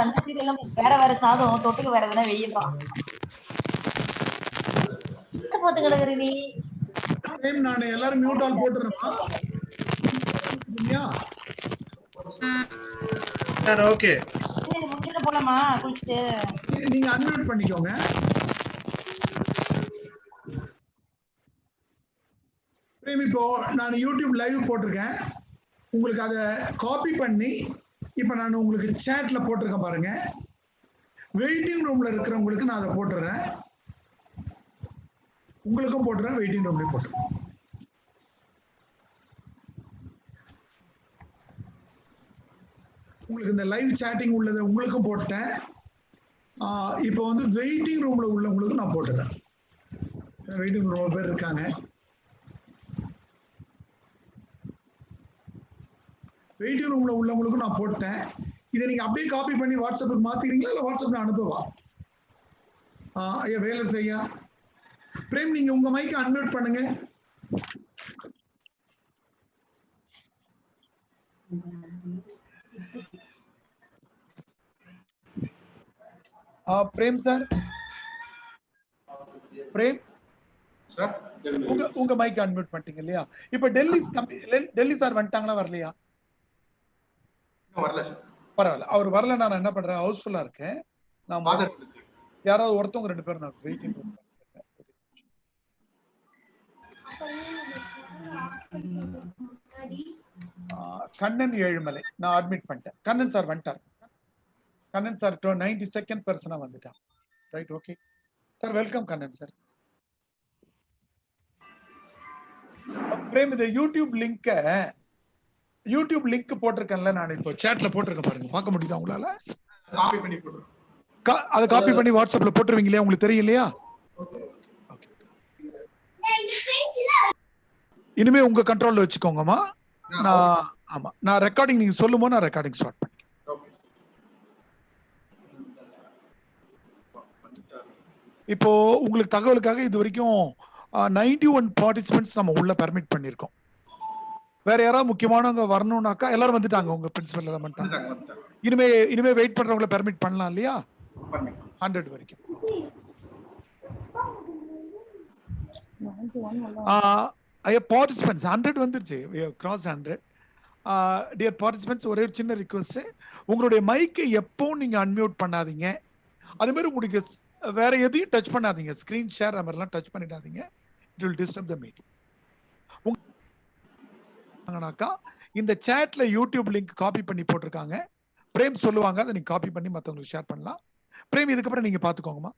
அந்த சீரியல்ல வேற சாதம் தொட்டுக்கு வேற எதனா வெயிடுறான். போட்டு கிடக்குற நீ. நான் எல்லாரும் மியூட் ஆல் போட்டுறேமா? Sir okay. முடிச்சிட்டு போலாமா குளிச்சிட்டு? நீங்க அன்மியூட் பண்ணிக்கோங்க. இப்போ நான் யூடியூப் லைவ் போட்டிருக்கேன். உங்களுக்கு அதை காப்பி பண்ணி இப்ப நான் உங்களுக்கு சேட்ல போட்டிருக்கேன் பாருங்க. வெயிட்டிங் ரூம்ல இருக்கிறவங்களுக்கு நான் அதை போட்டுறேன். உங்களுக்கும் போட்டுறேன், வெயிட்டிங் ரூம்லயும் போட்டுறேன். உங்களுக்கு இந்த லைவ் சேட்டிங் உள்ளதை உங்களுக்கும் போட்டேன். இப்போ வந்து வெயிட்டிங் ரூம்ல உள்ளவங்களுக்கும் நான் போட்டுறேன். வெயிட்டிங் ரூம் பேர் இருக்காங்க. வெயிட்டிங் ரூம்ல உள்ளவங்களுக்கும் நான் போட்டேன். இதை நீங்க அப்படியே காப்பி பண்ணி வாட்ஸ்அப்புக்கு மாத்திக்கிறீங்களா இல்ல வாட்ஸ்அப்ல அனுப்பவா? ஐயா வேலை செய்யா பிரேம், நீங்க உங்க மைக்கை அன்மியூட் பண்ணுங்க. பிரேம் சார், பிரேம் சார் உங்க மைக் அன்மியூட் பண்ணிட்டீங்க இல்லையா? இப்ப டெல்லி சார் வந்துட்டாங்களா வரலையா? வரல சார். பரவாயில்ல, அவர் வரல. நான் என்ன பண்றேன், ஹவுஸ்ஃபுல்லா இருக்கேன். நான் யாராவது ஒருத்தவங்க 2 பேரும் நான் வெயிட்டிங் ரூம். கண்ணன் ஏழுமலை நான் அட்மிட் பண்ணிட்டேன். கண்ணன் சார் வந்துட்டார். கண்ணன் சார் 92nd பர்சனா வந்துட்டான். Right, okay sir, welcome Kannan sir. Prem, இந்த யூடியூப் லிங்க் போட்டிருக்கேன்ல, நான் இப்போ சேட்ல போட்டிருக்கேன் பாருங்க, பார்க்க முடியுதா உங்களால? காப்பி பண்ணி போடுறோம். அதை காப்பி பண்ணி வாட்ஸ்அப்ல போட்டுருவீங்க இல்லையா? உங்களுக்கு தெரியும் இல்லையா? இனிமே உங்க கண்ட்ரோல்ல வச்சுக்கோங்கம்மா. நான் ரெக்கார்டிங் நீங்க சொல்லும்போது நான் ரெக்கார்டிங் ஸ்டார்ட் பண்ணிக்கிறேன். இப்போ உங்களுக்கு தகவலுக்காக இது வரைக்கும் 91 பார்ட்டிசிபென்ட்ஸ் நம்ம உள்ள பெர்மிட் பண்ணிருக்கோம். வேற யாராவது முக்கியமானவங்க வரணும்னாக்கா எல்லாரும் வந்துட்டாங்க. உங்க பிரின்சிபல் எல்லாம் வந்துட்டாங்க. இனிமே வெயிட் பண்றவங்களை பெர்மிட் பண்ணலாம் இல்லையா? 100 வரைக்கும். பார்ட்டிசிபென்ட்ஸ் 100 வந்துருச்சு. கிராஸ் 100. டியர் பார்ட்டிசிபென்ட்ஸ், ஒரே சின்ன ரிக்வெஸ்ட், உங்களுடைய மைக்கை எப்பவும் நீங்க அன்மியூட் பண்ணாதீங்க. அதே மாதிரி உங்களுக்கு வேற எதையும் டச் பண்ணாதீங்க. ஸ்கிரீன் ஷேர் மாதிரிலாம் டச் பண்ணிடாதீங்க. It will disturb the meeting. இந்த சேட்ல யூடியூப் லிங்க் காப்பி பண்ணி போட்டிருக்காங்க. பிரேம் சொல்லுவாங்க, அதை நீங்க காப்பி பண்ணி மற்றவங்களுக்கு ஷேர் பண்ணலாம். பிரேம், இதுக்கப்புறம் நீங்க பாத்துக்கோங்கம்மா.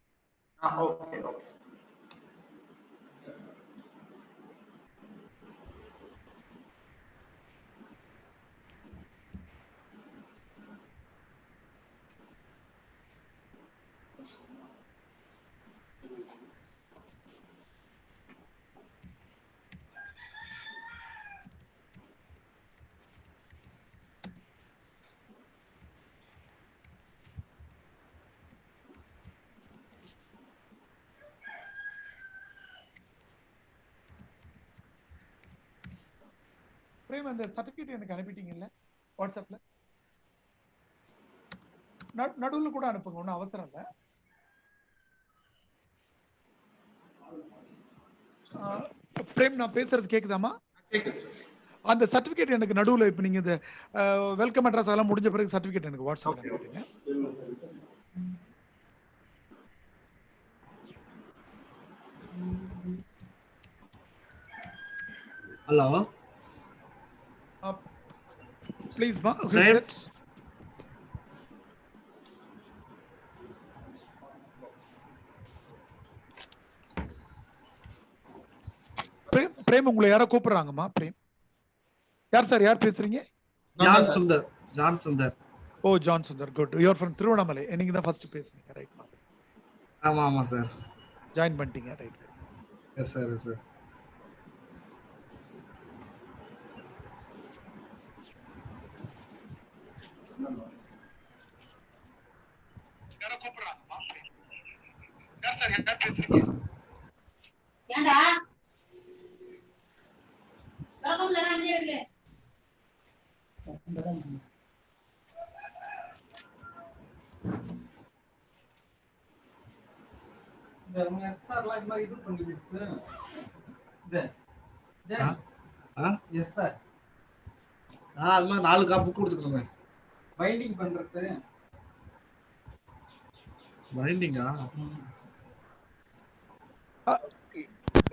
பிரேம், அந்த சர்டிபிகேட் எனக்கு அனுப்பிட்டீங்கல்ல வாட்ஸ்அப்ல? நடுவில் கூட அனுப்புங்க, ஒன்றும் அவசரம் இல்லை. பிரேம், நான் பேசுறது கேக்குதாமா? அந்த சர்டிபிகேட் எனக்கு நடுவில், இப்போ நீங்க இந்த வெல்கம் அட்ரஸ் எல்லாம் முடிஞ்ச பிறகு சர்டிபிகேட் எனக்கு வாட்ஸ்அப்ல அனுப்பிடுங்க. ஹலோ ப்ளீஸ் மா. பிரேம், உங்களை யாரோ கூப்பிடுறாங்கம்மா. பிரேம் யார் சார்? யார் பேசுறீங்க? John Sundar. John Sundar. Oh, John Sundar, good. You are from Tiruvannamalai. நீங்க தான் ஃபர்ஸ்ட் பேசுனீங்க, ரைட்? ஆமா ஆமா சார். ஜாயின் பண்ணிட்டீங்க, right? Yes sir, yes sir. யாரோ கூப்பிடுறாங்கம்மா. யார் சார்? யார் பேசுறீங்க? ஏண்டா லோகம்ல அங்கே இருக்கு. Yes sir. அது மாதிரி 4 காப்பி கொடுத்துக்கோங்க. பைண்டிங் பண்றது பைண்டிங்கா?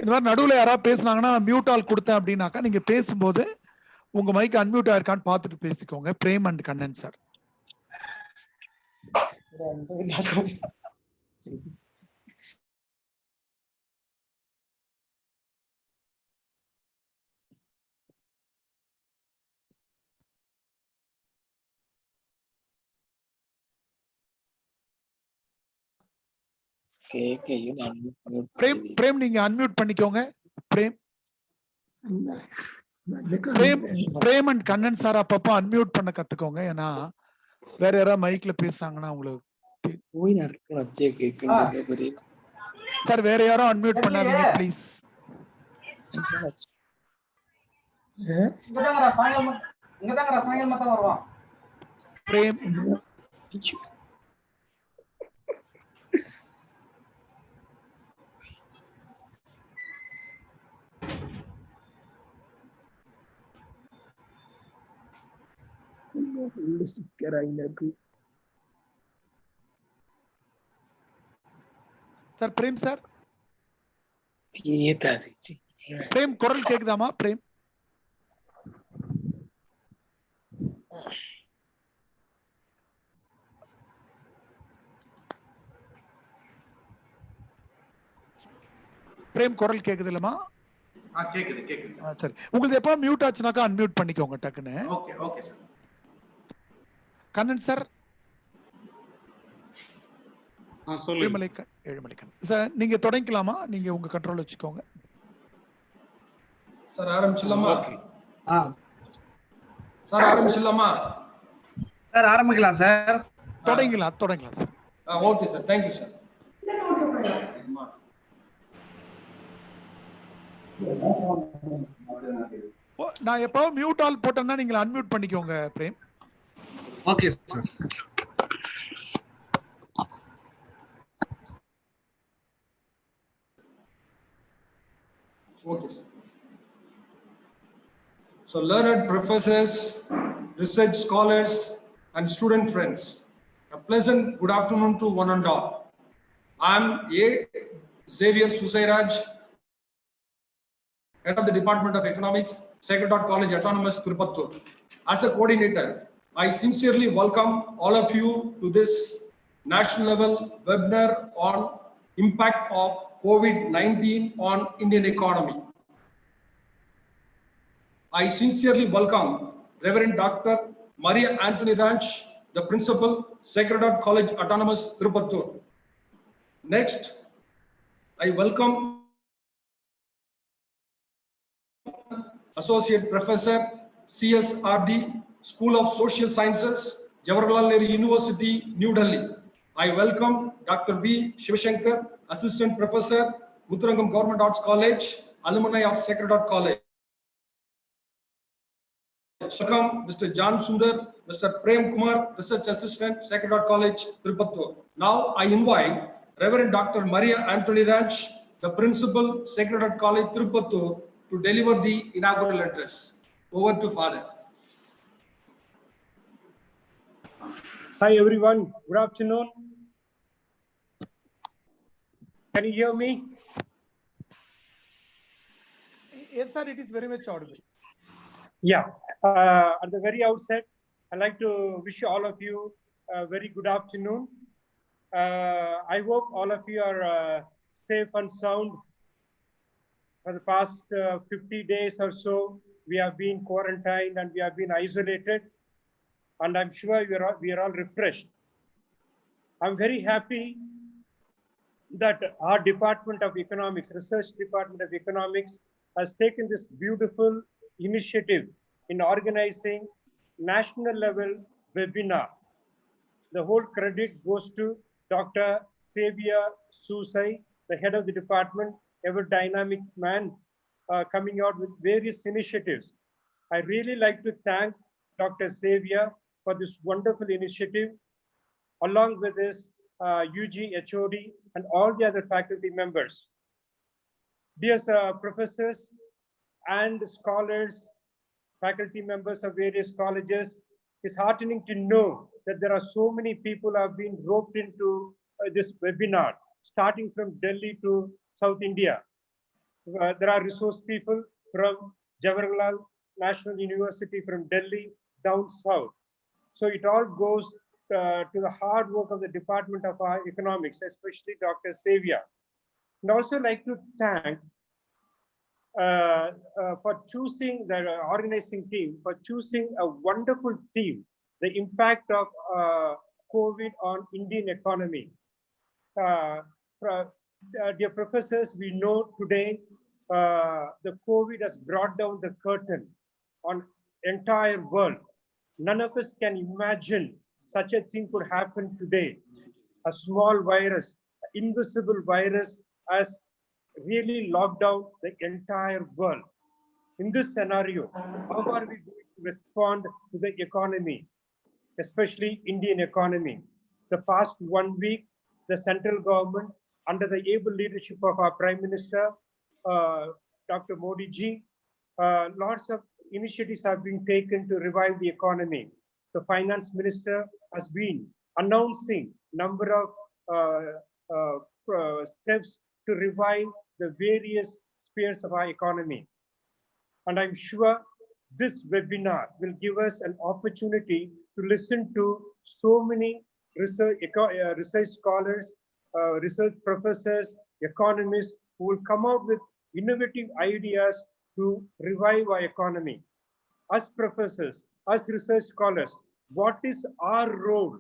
இந்த மாதிரி நடுவில் யாராவது பேசுனாங்கன்னா மியூட் ஆல் கொடுத்தேன் அப்படின்னாக்கா நீங்க பேசும்போது உங்க மைக் அன்மியூட் ஆயிருக்கான்னு பார்த்துட்டு பேசிக்கோங்க. Prem and Kannan sir. பிரேம் நீங்க அன்மியூட் பண்ணிக்கோங்க. பிரேம் அண்ட் கண்ணன் சார் அப்பப்போ அன்மியூட் பண்ண கத்துக்கோங்க. ஏன்னா வேற யாராவது மைக்ல பேசுறாங்கன்னா உங்களுக்கு சார் வேற யாரும் அன்மியூட் பண்ணாதீங்க please. Prem sir Prem sir Prem குரல் கேக்குதாமா? பிரேம் பிரேம் குரல் கேக்குது இல்லமா? கேக்குது கேக்குது. சரி, உங்களுக்கு எப்போ மியூட் ஆச்சுனாக்கா அன்மியூட் பண்ணிக்கோங்க டக்குன்னு. Okay okay sir. Kannan sir. சொல்லுங்க. ஏழுமலைக்கன் சார் நீங்க தொடங்கிக்கலாமா? நீங்க உங்க கண்ட்ரோல் வச்சுக்கோங்க சார். ஆரம்பிச்சிடலாமா? சார் ஆரம்பிச்சிடலாமா? சார் ஆரம்பிக்கலாம் சார். தொடங்கலாம் sir. Okay sir. Thank you sir. நான் எப்போ மியூட் ஆல் போட்டேன்னா நீங்க அன்மியூட் பண்ணிக்கோங்க Prem. Okay sir. Okay, sir. So, learned professors, research scholars, and student friends, a pleasant good afternoon to one and all. I am A. Xavier Susairaj, Head of the Department of Economics, Sacred Heart College Autonomous, Tirupattur. As a coordinator, I sincerely welcome all of you to this national level webinar on impact of COVID-19 on Indian economy. I sincerely welcome Reverend Dr. Maria Anthony Ranch, the Principal, Sacred Heart College Autonomous, Tirupattur. Next, I welcome Associate Professor, CSRD, School of Social Sciences, Jawaharlal Nehru University, New Delhi. I welcome Dr. V. Shivashankar, Assistant Professor, Muthurangam Government Arts College, Alumni of Sacred Heart College. Welcome Mr. John Sundar, Mr. Prem Kumar, Research Assistant, Sacred Heart College, Tirupattur. Now I invite Reverend Dr. Maria Anthony Ranch, the Principal, Sacred Heart College, Tirupattur, to deliver the inaugural address. Over to Father. Hi everyone, good afternoon. Can you hear me? Yes sir, it is very much audible. Yeah, at the very outset, I'd like to wish all of you a very good afternoon. I hope all of you are safe and sound. For the past 50 days or so, we have been quarantined and we have been isolated. And I'm sure we are all refreshed. I'm very happy that our Department of Economics, Research Department of Economics, has taken this beautiful initiative in organizing national level webinar. The whole credit goes to Dr. Xavier Susai, the head of the department, ever dynamic man, coming out with various initiatives. I really like to thank Dr. Xavier for this wonderful initiative. Along with this, UG, HOD, and all the other faculty members. Dear professors and scholars, faculty members of various colleges, it's heartening to know that there are so many people who have been roped into this webinar, starting from Delhi to South India. There are resource people from Jawaharlal National University from Delhi down south. So it all goes to the hard work of the Department of Economics, especially Dr. Xavier. And also like to thank for choosing the organizing team, for choosing a wonderful theme, the impact of COVID on Indian economy. Dear professors, we know today the COVID has brought down the curtain on entire world. None of us can imagine such a thing could happen today. A small virus, invisible virus has really locked down the entire world. In this scenario, how are we going to respond to the economy, especially Indian economy? The past 1 week, the central government, under the able leadership of our Prime Minister, Dr. Modi ji, lots of initiatives have been taken to revive the economy. The Finance Minister has been announcing number of steps to revive the various spheres of our economy. And I'm sure this webinar will give us an opportunity to listen to so many research scholars, research professors, economists who will come out with innovative ideas to revive our economy. As professors, as research scholars, what is our role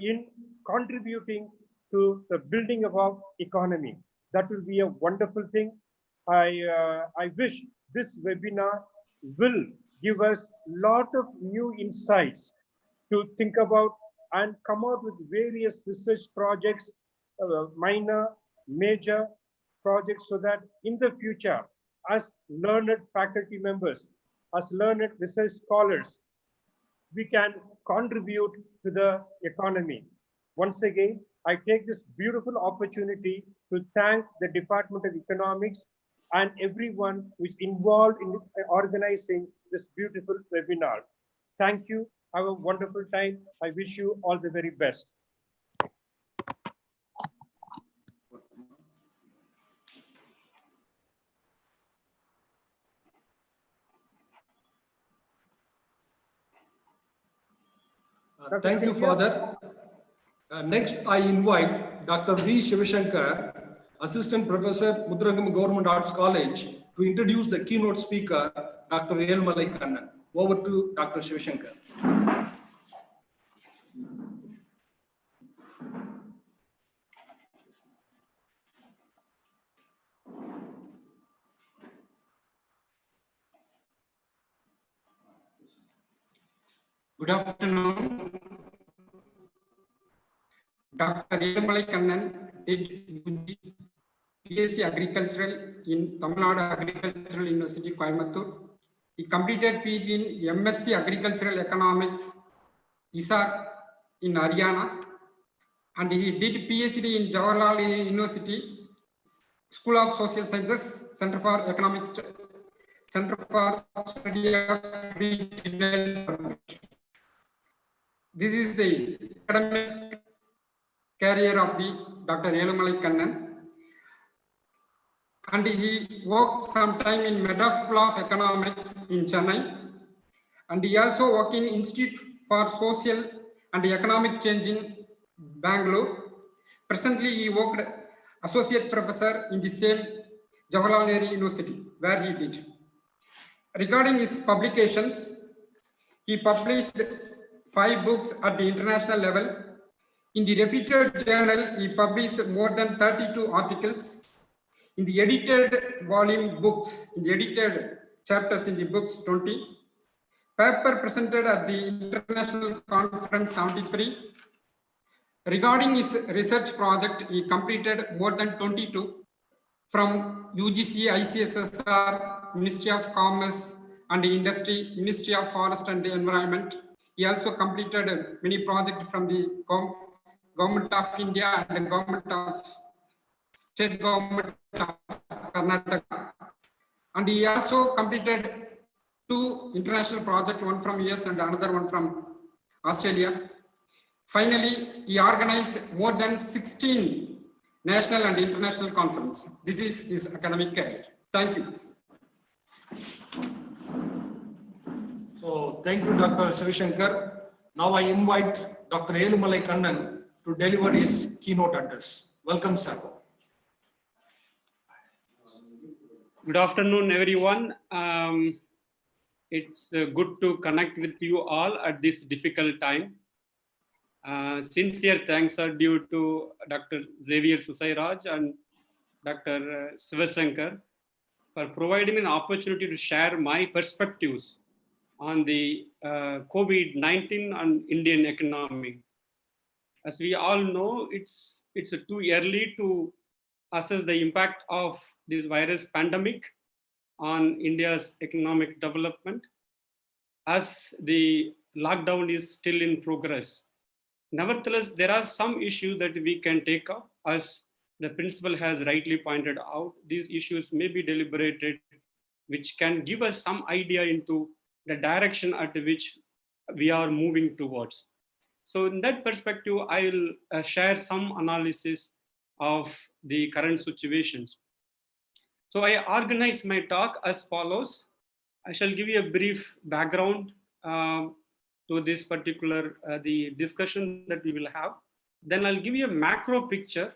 in contributing to the building of our economy? That will be a wonderful thing. I wish this webinar will give us a lot of new insights to think about and come out with various research projects, minor, major projects, so that in the future, as learned faculty members, as learned research scholars, we can contribute to the economy. Once again, I take this beautiful opportunity to thank the Department of Economics and everyone who is involved in organizing this beautiful webinar. Thank you. Have a wonderful time. I wish you all the very best. Thank you, Father. Next, I invite Dr. V. Shivashankar, Assistant Professor, Mudragam Government Arts College, to introduce the keynote speaker, Dr. Yelmalai Kannan. Over to Dr. Shivashankar. Good afternoon. Dr. Yelmalai Kannan did BSc Agricultural in Tamil Nadu Agricultural University, Coimbatore. He completed PG in MSc Agricultural Economics, ISAR in Haryana, and he did PhD in Jawaharlal University, School of Social Sciences, Center for Economics, Center for Study of Regional. This is the academic career of the Dr. Yelmalai Kannan. And he worked some time in Madras School of Economics in Chennai. And he also worked in Institute for Social and Economic Change in Bangalore. Presently, he worked associate professor in the same Jawaharlal Nehru University, where he did. Regarding his publications, he published 5 books at the international level. In the reputed journal, he published more than 32 articles. In the edited volume books, in the edited chapters in the books, 20. Paper presented at the International Conference 73. Regarding his research project, he completed more than 22 from UGC, ICSSR, Ministry of Commerce and Industry, Ministry of Forest and the Environment. He also completed many projects from the Government of India and the Government of State Government of Karnataka. And he also completed 2 international projects, one from US and another one from Australia. Finally, he organized more than 16 national and international conferences. This is his academic career. Thank you. So thank you, Dr. Sivishankar. Now I invite Dr. Elumalai Kannan to deliver his keynote address. Welcome, sir. Good afternoon, everyone. It's good to connect with you all at this difficult time. Sincere thanks are due to Dr. Xavier Susairaj and Dr. Sivasankar for providing me an opportunity to share my perspectives on the COVID-19 and Indian economy. As we all know, it's too early to assess the impact of this virus pandemic on India's economic development, as the lockdown is still in progress. Nevertheless, there are some issues that we can take up. As the principal has rightly pointed out, these issues may be deliberated, which can give us some idea into the direction at which we are moving towards. So in that perspective, I will share some analysis of the current situations. So I organized my talk as follows. I shall give you a brief background to this particular the discussion that we will have. Then I'll give you a macro picture.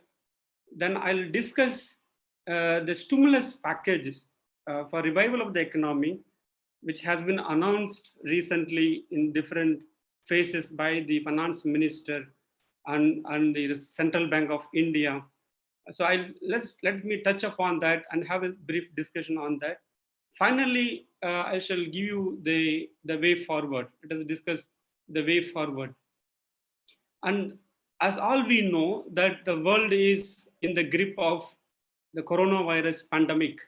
Then I'll discuss the stimulus packages for revival of the economy, which has been announced recently in different phases by the finance minister and the Central Bank of India. So let me touch upon that and have a brief discussion on that. Finally, I shall give you the way forward. Let us discuss the way forward. And as all we know that the world is in the grip of the coronavirus pandemic,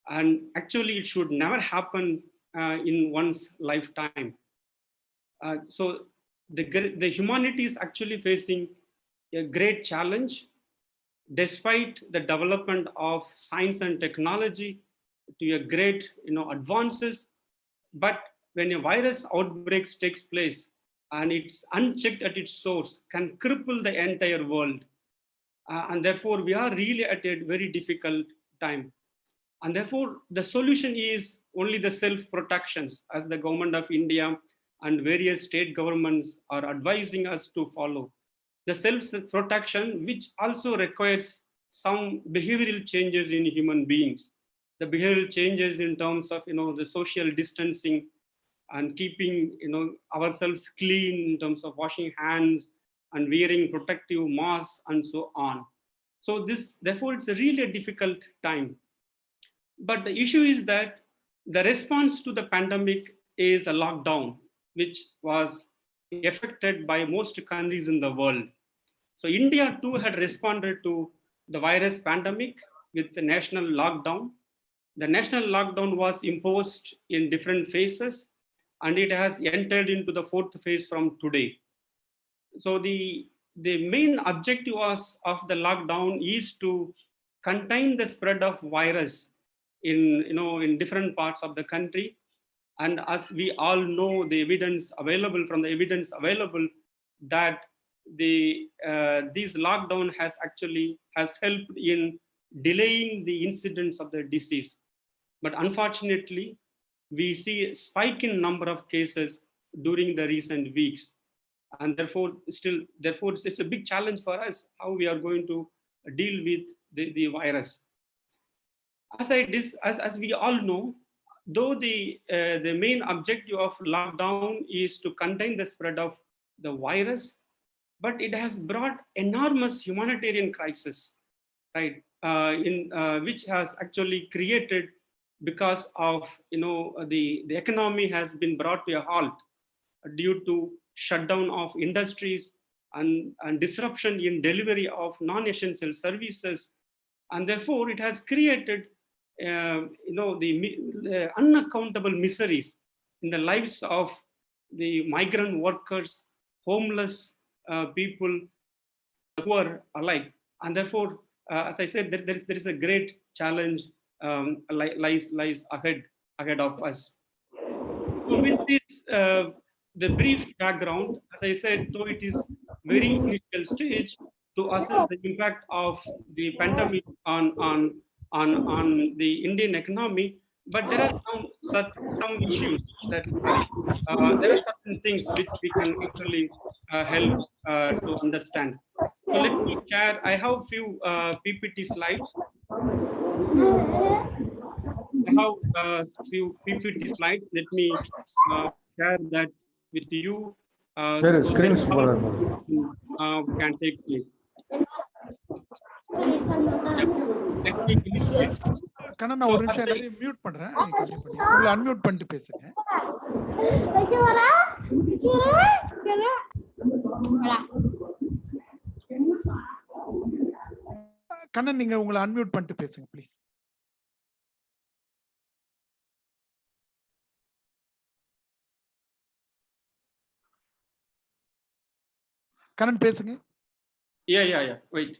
and actually it should never happen in one's lifetime. So the humanity is actually facing a great challenge, despite the development of science and technology to a great advances. But when a virus outbreak takes place and it's unchecked at its source, can cripple the entire world. And therefore, we are really at a very difficult time. And therefore, the solution is only the self-protections, as the government of India and various state governments are advising us to follow. The self-protection, which also requires some behavioral changes in human beings. The behavioral changes in terms of the social distancing and keeping ourselves clean in terms of washing hands and wearing protective masks and so on. So therefore, it's really a difficult time. But the issue is that the response to the pandemic is a lockdown, which was affected by most countries in the world. So India too had responded to the virus pandemic with the national lockdown. The national lockdown was imposed in different phases, and it has entered into the 4th phase from today. So the main objective of the lockdown is to contain the spread of virus in different parts of the country. And as we all know, the evidence available that this lockdown has helped in delaying the incidence of the disease. But unfortunately, we see a spike in number of cases during the recent weeks. And therefore, it's a big challenge for us how we are going to deal with the virus. As we all know, though the main objective of lockdown is to contain the spread of the virus, but it has brought enormous humanitarian crisis, right? Which has actually created, because of the economy has been brought to a halt due to shutdown of industries and disruption in delivery of non-essential services, and therefore it has created the unaccountable miseries in the lives of the migrant workers, homeless people, poor alike. And therefore, as I said, there is a great challenge lies ahead of us. So with this, the brief background, as I said, though it is very initial stage to assess the impact of the pandemic on the Indian economy, but there are some issues that there are certain things which we can actually help to understand. So let me share. I have few PPT slides. I have few PPT slides. Let me share that with you. Sir, So screen that can take place. Let me illustrate. கண்ணா நான் ஒரு நிமிஷம் எல்லாரையும் mute பண்றேன். உங்களை unmute பண்ணிட்டு பேசுங்க. கண்ணன் நீங்க உங்களை அன்மியூட் பண்ணிட்டு பேசுங்க ப்ளீஸ். கண்ணன் பேசுங்க. Yeah. Wait.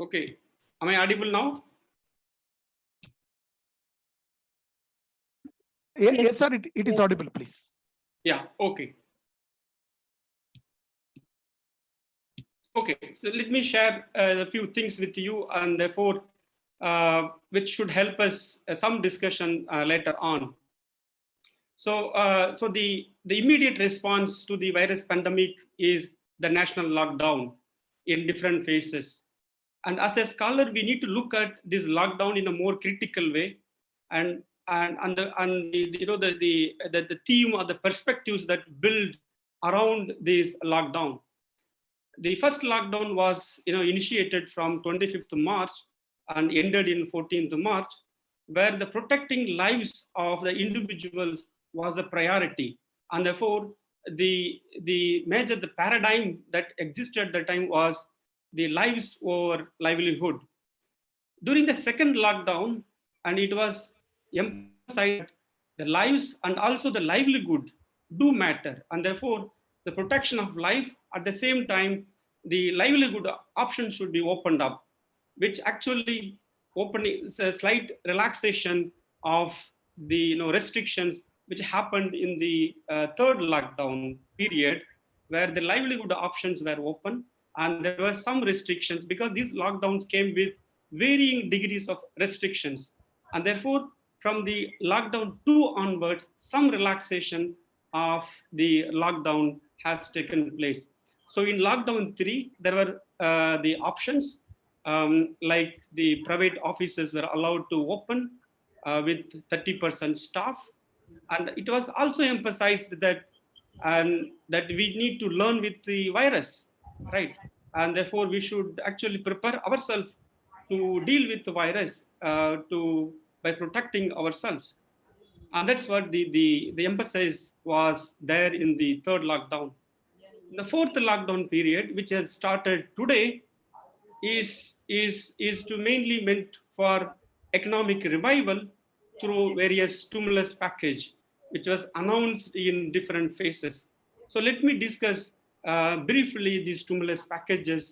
Okay. Am I audible now? Yes, sir. It is audible, please. Yeah. Okay. Okay. So let me share a few things with you, and therefore, which should help us some discussion later on. So, the immediate response to the virus pandemic is the national lockdown in different phases. And as a scholar, we need to look at this lockdown in a more critical way, and the theme or the perspectives that build around this lockdown. The first lockdown was initiated from 25th March and ended in 14th March, where the protecting lives of the individuals was a priority, and therefore the paradigm that existed at the time was the lives over livelihood. During the second lockdown, and it was emphasized the lives and also the livelihood do matter, and therefore the protection of life at the same time the livelihood options should be opened up, which actually opening a slight relaxation of the restrictions which happened in the third lockdown period, where the livelihood options were open and there were some restrictions, because these lockdowns came with varying degrees of restrictions, and therefore from the lockdown 2 onwards some relaxation of the lockdown has taken place. So in lockdown 3 there were the options, like the private offices were allowed to open with 30% staff, and it was also emphasized that we need to learn with the virus, right? And therefore we should actually prepare ourselves to deal with the virus by protecting ourselves, and that's what the emphasis was there in the third lockdown. The fourth lockdown period, which has started today, is to mainly meant for economic revival through various stimulus package, which was announced in different phases. So let me discuss briefly these stimulus packages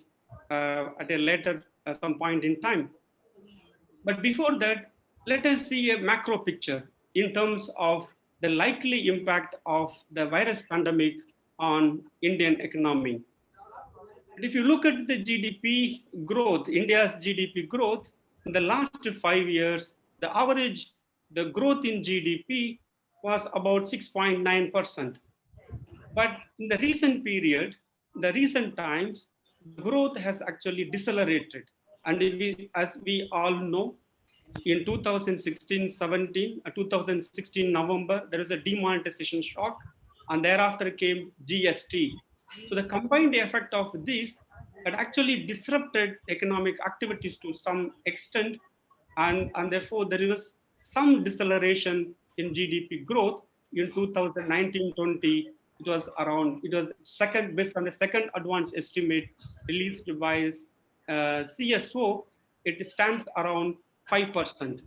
at a later some point in time. But before that, let us see a macro picture in terms of the likely impact of the virus pandemic on Indian economy. And if you look at the GDP growth, India's GDP growth, in the last 5 years, the average, the growth in GDP was about 6.9%. But in the recent period, the recent times, growth has actually decelerated. And as we all know, in 2016 November, there was a demonetization shock, and thereafter came GST. So the combined effect of this had actually disrupted economic activities to some extent, and therefore there was some deceleration in GDP growth in 2019-20. It was second, based on the second advanced estimate released by CSO, it stands around 5%.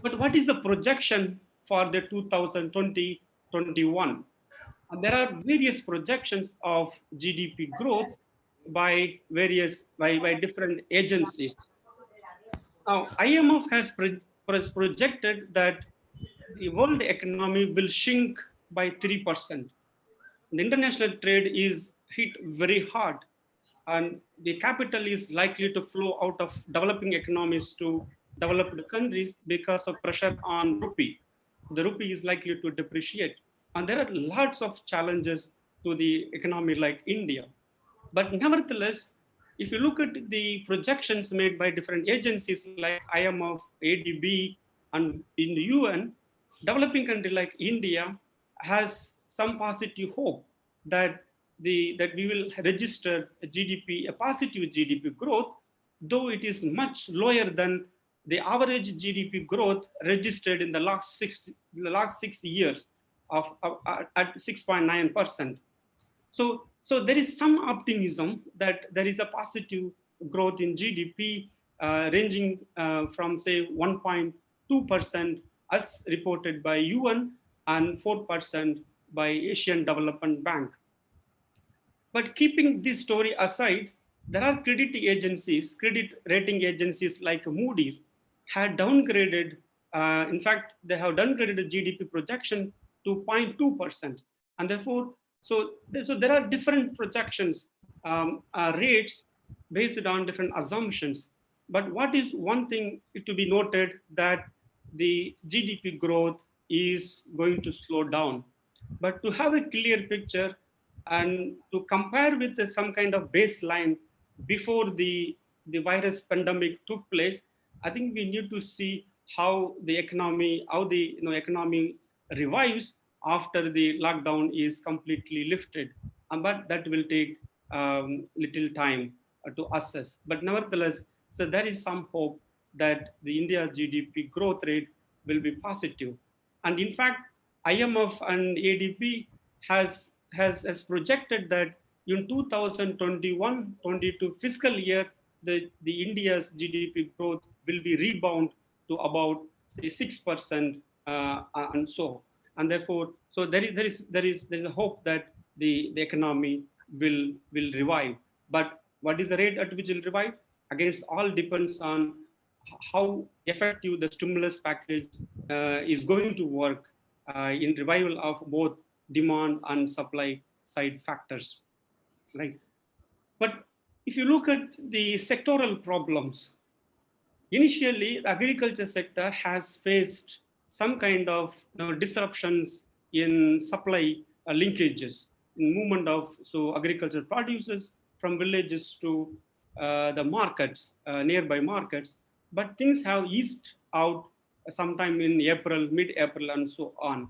But what is the projection for the 2020 2021. And there are various projections of GDP growth by different agencies. Now, IMF has projected that the world economy will shrink by 3%. The international trade is hit very hard, and the capital is likely to flow out of developing economies to developed countries because of pressure on rupee. The rupee is likely to depreciate, and there are lots of challenges to the economy like India. But nevertheless, if you look at the projections made by different agencies like IMF, ADB, and in the UN, developing country like India has some positive hope that that we will register a positive GDP growth, though it is much lower than the average GDP growth registered in the last 6 years at 6.9%. So there is some optimism that there is a positive growth in GDP ranging from say 1.2% as reported by UN and 4% by Asian Development Bank. But keeping this story aside, there are credit rating agencies like Moody's had downgraded, in fact, they have downgraded the GDP projection to 0.2%. And therefore, so there are different projections, rates based on different assumptions. But what is one thing to be noted, that the GDP growth is going to slow down. But to have a clear picture and to compare with some kind of baseline before the virus pandemic took place, I think we need to see how the economy revives after the lockdown is completely lifted. But that will take little time to assess. But nevertheless, so there is some hope that the India's GDP growth rate will be positive. And in fact, IMF and ADB has projected that in 2021-22 fiscal year, the India's GDP growth will be rebound to about say 6%, and so. And therefore, so there is a hope that the economy will revive. But what is the rate at which it will revive? Again, it all depends on how effective the stimulus package is going to work in revival of both demand and supply side factors, right? But if you look at the sectoral problems, initially, the agriculture sector has faced some kind of disruptions in supply linkages, in movement of agricultural produces from villages to the markets, nearby markets. But things have eased out sometime in April, mid-April, and so on.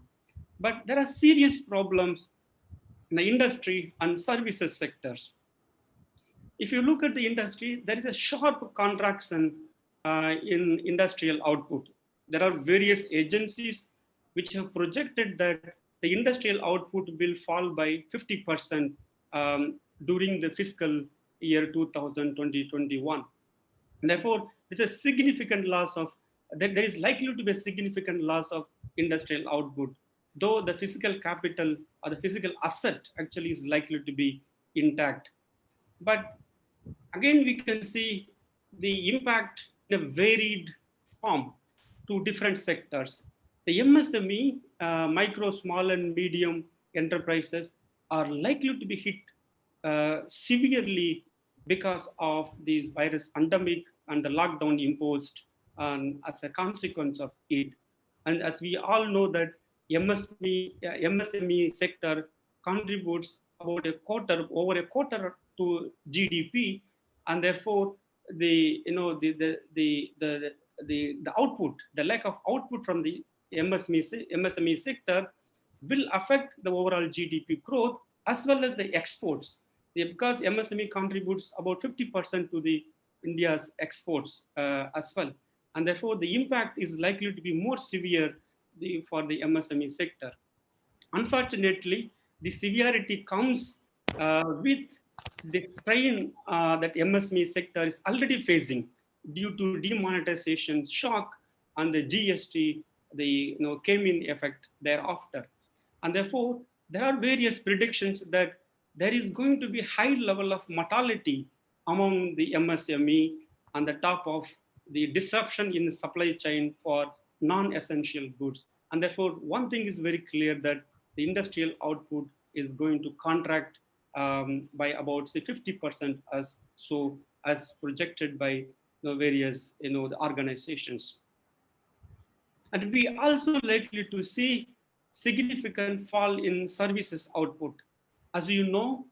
But there are serious problems in the industry and services sectors. If you look at the industry, there is a sharp contraction in industrial output. There are various agencies which have projected that the industrial output will fall by 50% during the fiscal year 2020-21. Therefore, there is likely to be a significant loss of industrial output, though the physical capital or the physical asset actually is likely to be intact. But again, we can see the impact in a varied form to different sectors. The MSME, micro, small, and medium enterprises are likely to be hit severely because of this virus pandemic and the lockdown imposed as a consequence of it. And as we all know that MSME sector contributes about over a quarter to GDP, and therefore the output, the lack of output from the MSME sector will affect the overall GDP growth as well as the exports, because MSME contributes about 50% to the India's exports as well, and therefore the impact is likely to be more severe for the MSME sector. Unfortunately, the severity comes with the strain that MSME sector is already facing due to demonetization shock and the GST, came in effect thereafter. And therefore, there are various predictions that there is going to be high level of mortality among the MSME on the top of the disruption in the supply chain for non-essential goods. And therefore, one thing is very clear that the industrial output is going to contract by about say 50% as projected by the various the organizations. And we also likely to see significant fall in services output. As you know,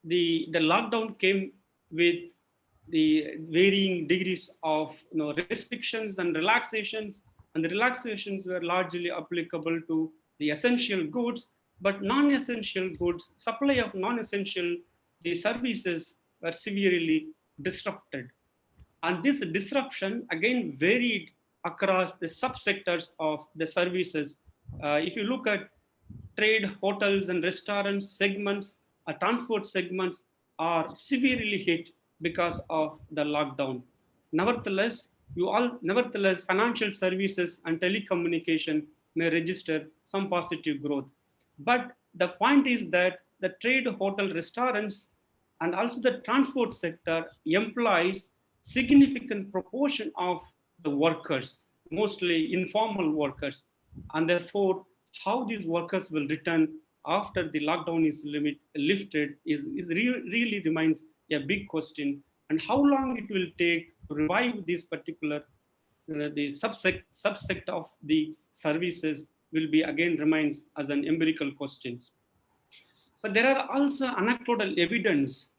the lockdown came with the varying degrees of restrictions and relaxations, and the relaxations were largely applicable to the essential goods, but non-essential goods, supply of non-essential the services were severely disrupted. And this disruption again varied across the subsectors of the services. If you look at trade, hotels and restaurants segments, transport segments are severely hit because of the lockdown. Nevertheless, financial services and telecommunication may register some positive growth. But the point is that the trade, hotel, restaurants, and also the transport sector employs significant proportion of the workers, mostly informal workers, and therefore how these workers will return after the lockdown is lifted really remains a big question, and how long it will take to revive this particular the subsect of the services will be again remains as an empirical question. But there are also anecdotal evidence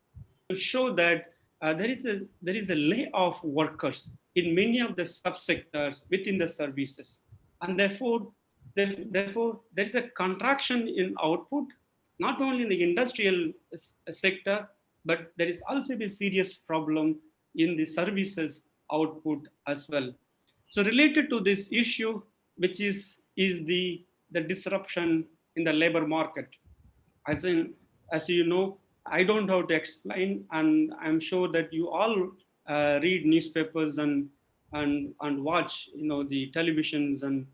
to show that there is a layoff of workers in many of the subsectors within the services, and therefore there is a contraction in output, not only in the industrial sector, but there is also a serious problem in the services output as well. So related to this issue, which is the disruption in the labor market. As you know, I don't have to explain, and I'm sure that you all read newspapers and watch the televisions and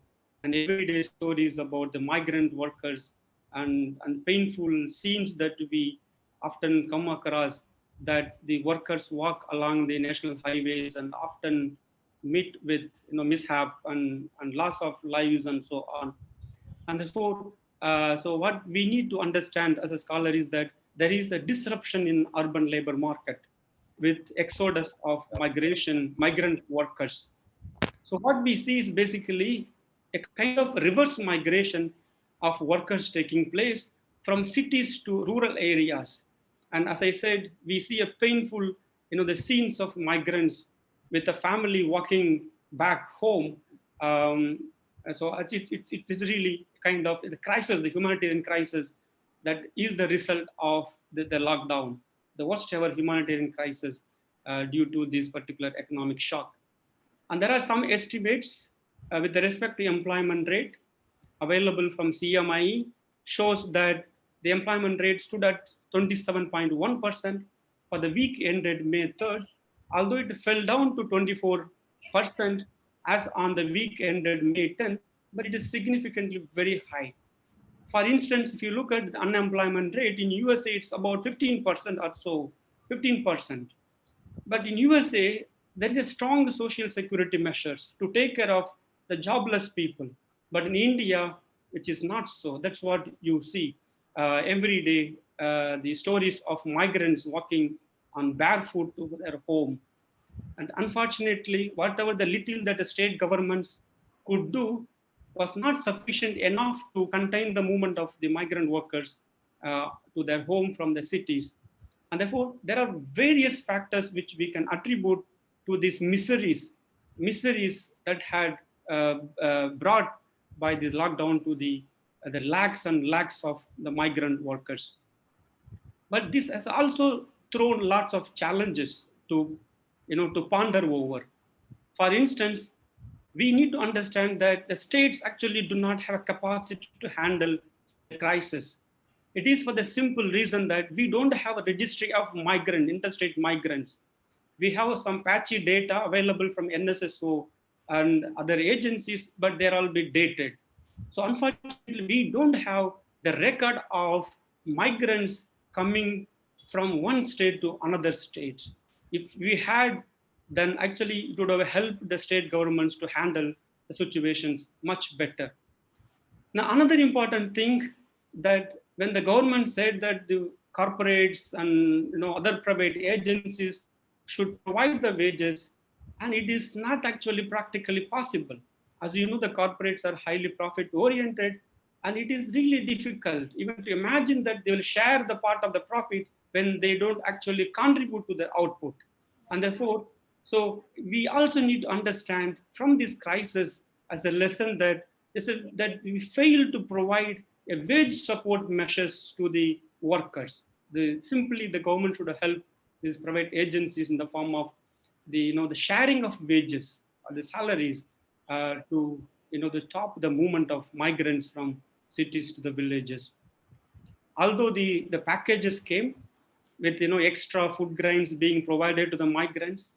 everyday stories about the migrant workers and painful scenes that we often come across, that the workers walk along the national highways and often meet with mishap and loss of lives and so on. And therefore, so what we need to understand as a scholar is that there is a disruption in urban labor market with exodus of migrant workers. So what we see is basically a kind of reverse migration of workers taking place from cities to rural areas. And as I said, we see a painful, the scenes of migrants with a family walking back home. So it's really kind of the crisis, the humanitarian crisis that is the result of the lockdown, the worst ever humanitarian crisis due to this particular economic shock. And there are some estimates with respect to employment rate available from CMIE shows that the employment rate stood at 27.1% for the week ended May 3rd, although it fell down to 24% as on the week ended May 10th, but it is significantly very high. For instance, if you look at the unemployment rate in USA, it's about 15% or so, 15%. But in USA, there is a strong social security measures to take care of the jobless people. But in India, which is not so, that's what you see every day, the stories of migrants walking on barefoot to their home. And unfortunately, whatever the little that the state governments could do was not sufficient enough to contain the movement of the migrant workers to their home from the cities. And therefore, there are various factors which we can attribute to these miseries that had brought by the lockdown to the lakhs and lakhs of the migrant workers. But this has also thrown lots of challenges to ponder over. For instance, we need to understand that the states actually do not have a capacity to handle the crisis. It is for the simple reason that we don't have a registry of interstate migrants. We have some patchy data available from NSSO and other agencies, but they're all bit dated. So unfortunately, we don't have the record of migrants coming from one state to another state. If we had, then actually it would have helped the state governments to handle the situations much better. Now, another important thing, that when the government said that the corporates and other private agencies should provide the wages, and it is not actually practically possible. As you know, the corporates are highly profit oriented, and it is really difficult even to imagine that they will share the part of the profit when they don't actually contribute to the output. And therefore, so we also need to understand from this crisis as a lesson that that we fail to provide a wage support measures to the workers. Simply the government should help these private agencies in the form of the sharing of wages or the salaries to the stop the movement of migrants from cities to the villages. Although the packages came with extra food grains being provided to the migrants,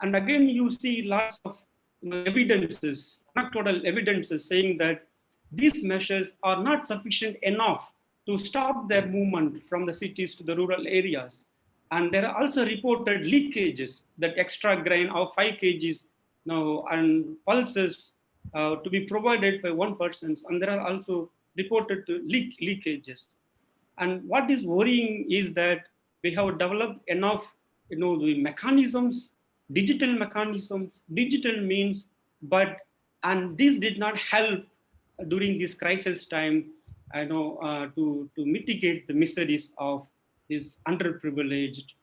and again you see lots of evidences, anecdotal evidences saying that these measures are not sufficient enough to stop their movement from the cities to the rural areas. And there are also reported leakages, that extra grain of 5 kgs now and pulses to be provided by one person, and there are also reported leakages. And what is worrying is that we have developed enough, the mechanisms, digital means, and this did not help during this crisis time, to mitigate the miseries of this underprivileged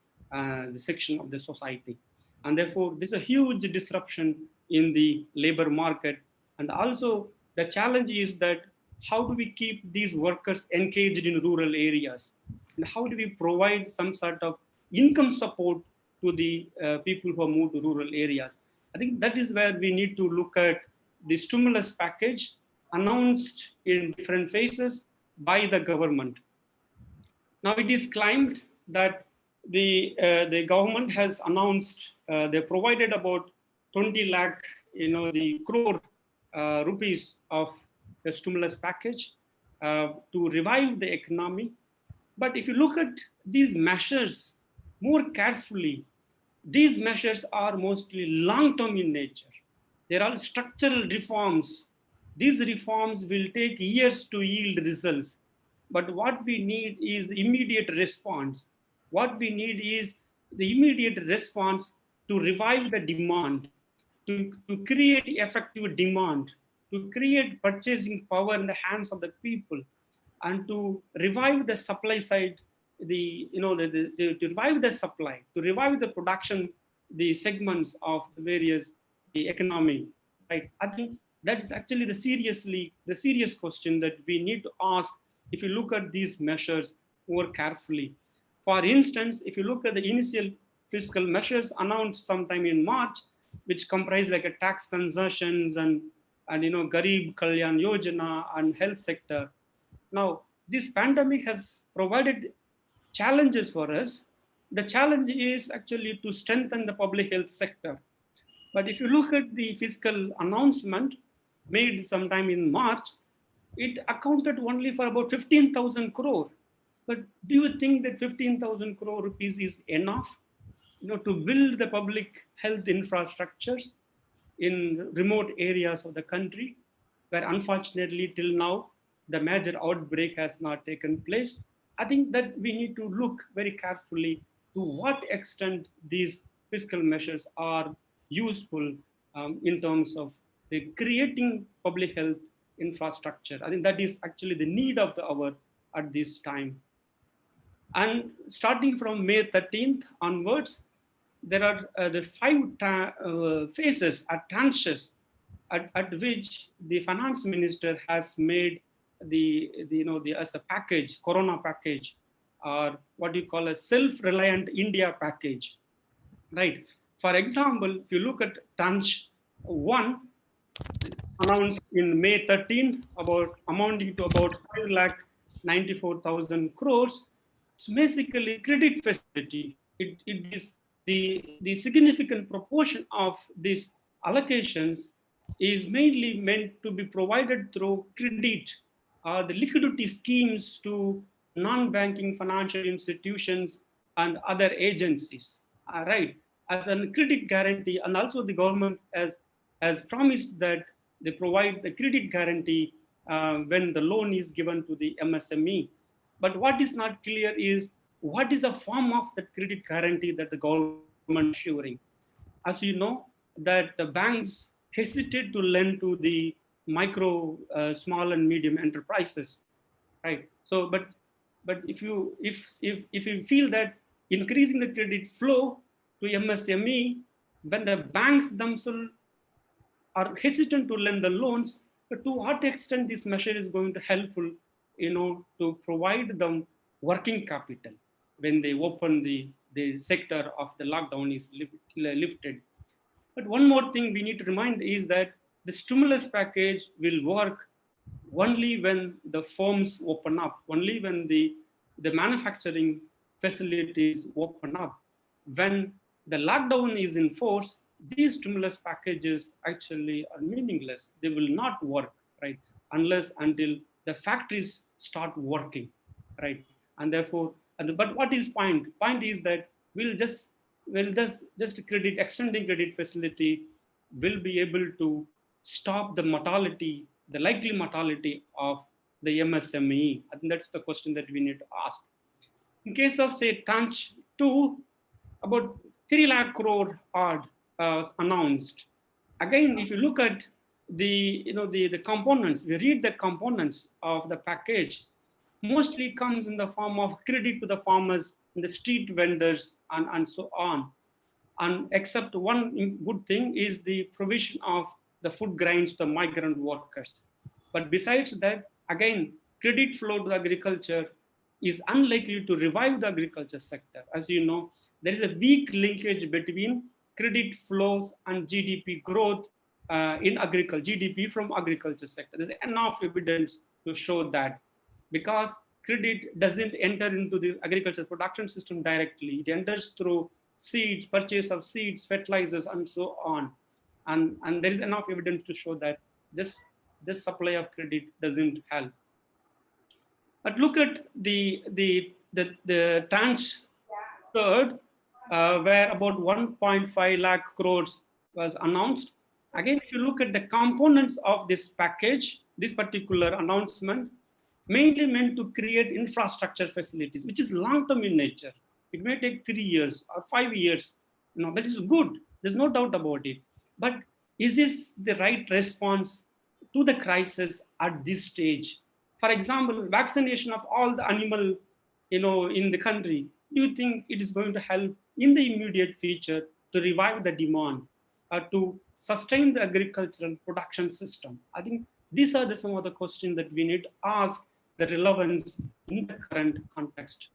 section of the society. And therefore, there's a huge disruption in the labor market. And also, the challenge is that how do we keep these workers engaged in rural areas? And how do we provide some sort of income support to the people who are moved to rural areas? I think that is where we need to look at the stimulus package announced in different phases by the government. Now it is claimed that the government has announced they provided about 20 lakh the crore rupees of the stimulus package to revive the economy. But if you look at these measures more carefully, these measures are mostly long-term in nature. They are all structural reforms. These reforms will take years to yield results. But what we need is the immediate response. What we need is the immediate response to revive the demand, to create effective demand, to create purchasing power in the hands of the people, and to revive the supply side, to revive the supply, to revive the production, the segments of the various the economy, right? I think that is actually the serious question that we need to ask if you look at these measures more carefully. For instance, if you look at the initial fiscal measures announced sometime in March, which comprise like a tax concessions and Garib Kalyan Yojana and health sector. Now, this pandemic has provided challenges for us. The challenge is actually to strengthen the public health sector. But if you look at the fiscal announcement made sometime in March, it accounted only for about 15,000 crore. But do you think that 15,000 crore rupees is enough, to build the public health infrastructures in remote areas of the country, where unfortunately till now the major outbreak has not taken place? I think that we need to look very carefully to what extent these fiscal measures are useful in terms of the creating public health infrastructure. I think that is actually the need of the hour at this time. And starting from May 13th onwards, there are the 5 phases or tranches at which the finance minister has made as a package, Corona package, or what you call a self-reliant India package, right? For example, if you look at tranche 1, announced in May 13th, amounting to about 5,94,000 crores. It's basically credit facility. It is the significant proportion of these allocations is mainly meant to be provided through credit or the liquidity schemes to non-banking financial institutions and other agencies. Right, as a credit guarantee, and also the government has promised that they provide the credit guarantee when the loan is given to the MSME. But what is not clear is what is the form of the credit guarantee that the government is assuring. As you know, that the banks hesitate to lend to the micro, small and medium enterprises, right? So, but if you feel that increasing the credit flow to MSME, when the banks themselves are hesitant to lend the loans, but to what extent this measure is going to helpful, to provide them working capital when they open the sector of the lockdown is lifted. But one more thing we need to remind is that the stimulus package will work only when the firms open up, only when the manufacturing facilities open up. When the lockdown is in force, these stimulus packages actually are meaningless. They will not work, right? Unless until the factories start working, right? And therefore, but what is point? Point is that just extending credit facility will be able to stop the mortality, the likely mortality of the MSME. I think that's the question that we need to ask. In case of say tranche 2, about 3 lakh crore odd announced. Again, if you look at the components, we read the components of the package, mostly comes in the form of credit to the farmers, and the street vendors, and so on. And except one good thing is the provision of the food grains to the migrant workers. But besides that, again, credit flow to agriculture is unlikely to revive the agriculture sector. As you know, there is a weak linkage between credit flows and GDP growth in agriculture, GDP from agriculture sector. There's enough evidence to show that, because credit doesn't enter into the agriculture production system directly. It enters through seeds, purchase of seeds, fertilizers, and so on. And there is enough evidence to show that this supply of credit doesn't help. But look at the tranche third, where about 1.5 lakh crores was announced. Again, if you look at the components of this package, this particular announcement, mainly meant to create infrastructure facilities, which is long-term in nature. It may take 3 years or 5 years. That is good. There's no doubt about it. But is this the right response to the crisis at this stage? For example, vaccination of all the animal, in the country. Do you think it is going to help in the immediate future to revive the demand, to sustain the agricultural production system? I think these are some of the questions that we need to ask the relevance in the current context.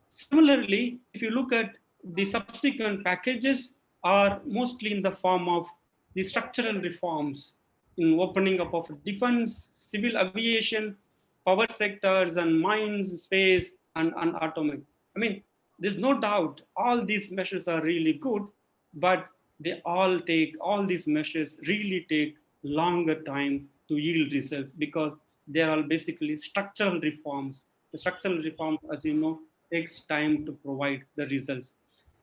Similarly, if you look at the subsequent packages, are mostly in the form of the structural reforms in opening up of defense, civil aviation, power sectors, and mines, space, and atomic. I mean, there's no doubt all these measures are really good, but all these measures really take longer time to yield results, because they are all basically structural reforms. The structural reforms, as you know, takes time to provide the results.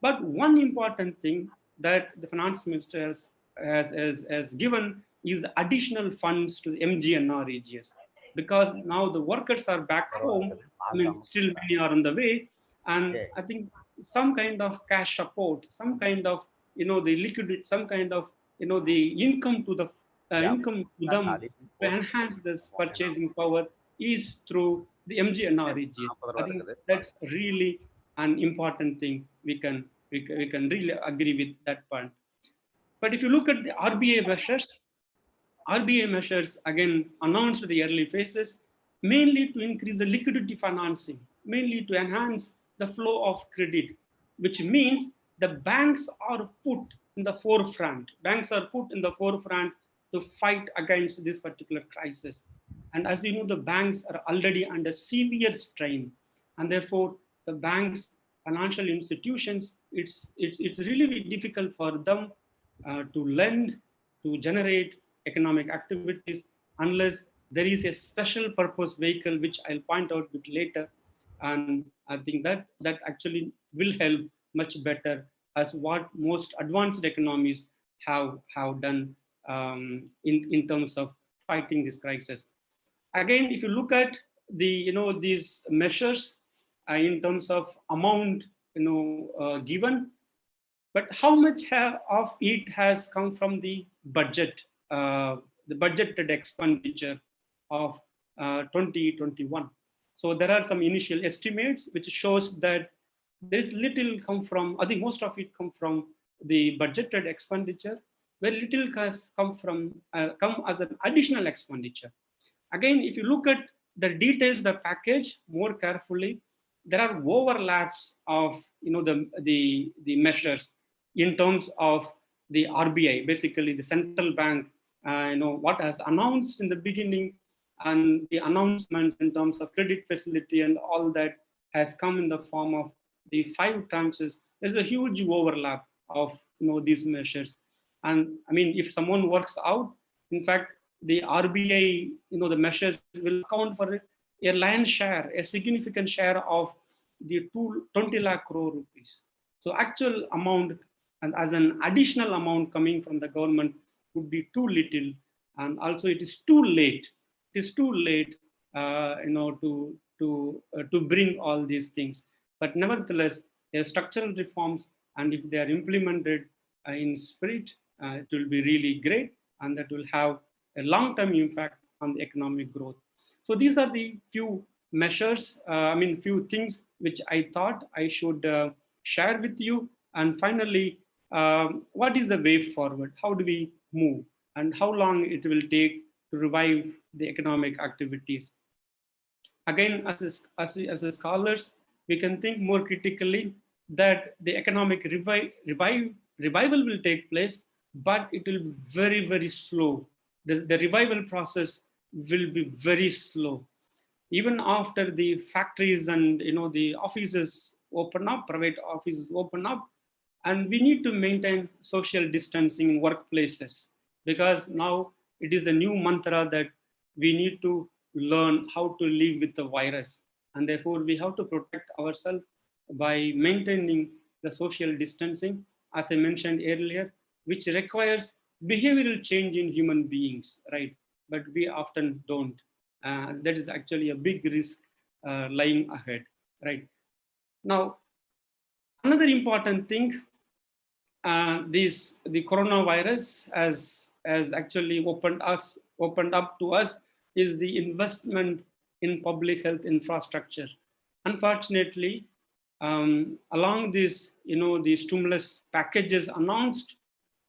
But one important thing that the finance minister has given is additional funds to the MGNREGS, because now the workers are back home. I mean, still many are on the way, and I think some kind of cash support, some kind of the liquidity, some kind of the income to the income to them to enhance this purchasing power is through the MGNREGS. I think that's really an important thing. We can really agree with that point. But if you look at the RBI measures again announced in the early phases, mainly to increase the liquidity financing, mainly to enhance the flow of credit, which means the banks are put in the forefront. Banks are put in the forefront to fight against this particular crisis. And as you know, the banks are already under severe strain, and therefore the banks, financial institutions, it's really difficult for them to lend, to generate economic activities unless there is a special purpose vehicle, which I'll point out a bit later. And I think that actually will help much better as what most advanced economies have done in terms of fighting this crisis. Again, if you look at these measures in terms of amount given, but how much of it has come from the budget, the budgeted expenditure of 2021. So there are some initial estimates which shows that there's little come from, I think most of it come from the budgeted expenditure, where little has come from come as an additional expenditure. Again, if you look at the details of the package more carefully, there are overlaps of the measures in terms of the RBI, basically the central bank, what has announced in the beginning, and the announcements in terms of credit facility and all that has come in the form of the 5 tranches. There's a huge overlap of these measures. And I mean, if someone works out, in fact, the RBI, the measures will account for a lion's share, a significant share of the 20 lakh crore rupees. So actual amount and as an additional amount coming from the government would be too little, and also it is too late. It is too late, to bring all these things. But nevertheless, there are structural reforms, and if they are implemented in spirit, it will be really great, and that will have a long-term impact on the economic growth. So these are the few measures, few things which I thought I should share with you. And finally, what is the way forward? How do we move? And how long it will take to revive the economic activities? Again, as scholars, we can think more critically that the economic revival will take place, but it will be very, very slow. The revival process will be very slow. Even after the factories and the offices open up, private offices open up, and we need to maintain social distancing in workplaces, because now it is a new mantra that we need to learn how to live with the virus, and therefore we have to protect ourselves by maintaining the social distancing, as I mentioned earlier, which requires behavioral change in human beings, right? But we often don't. That is actually a big risk lying ahead, right? Now, another important thing, the coronavirus has actually opened up to us is the investment in public health infrastructure. Unfortunately, along these, the stimulus packages announced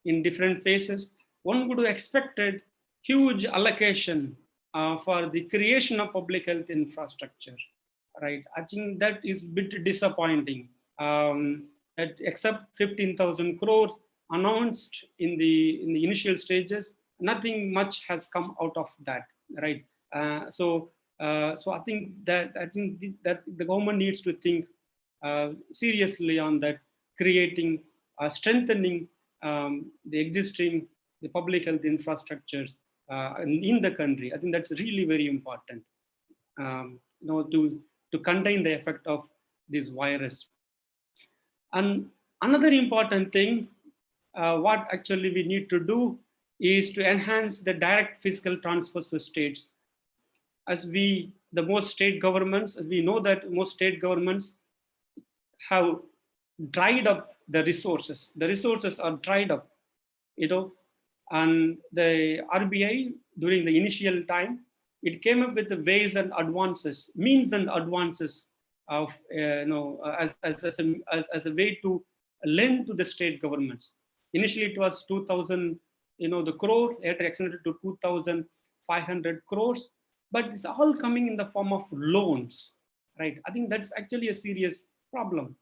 in different phases, one would have expected huge allocation for the creation of public health infrastructure, right? I think that is a bit disappointing. That except 15,000 crores announced in the initial stages, nothing much has come out of that, right? So I think that the government needs to think seriously on that, creating, strengthening the existing public health infrastructures in the country. I think that's really very important, to contain the effect of this virus. And another important thing, what actually we need to do is to enhance the direct fiscal transfers to states. As most state governments, as we know that most state governments have dried up the resources. The resources are dried up, and the RBI during the initial time, it came up with the ways and advances, means and advances of, as a way to lend to the state governments. Initially, it was 2,000, the crore, later extended to 2,500 crores, but it's all coming in the form of loans, right? I think that's actually a serious problem.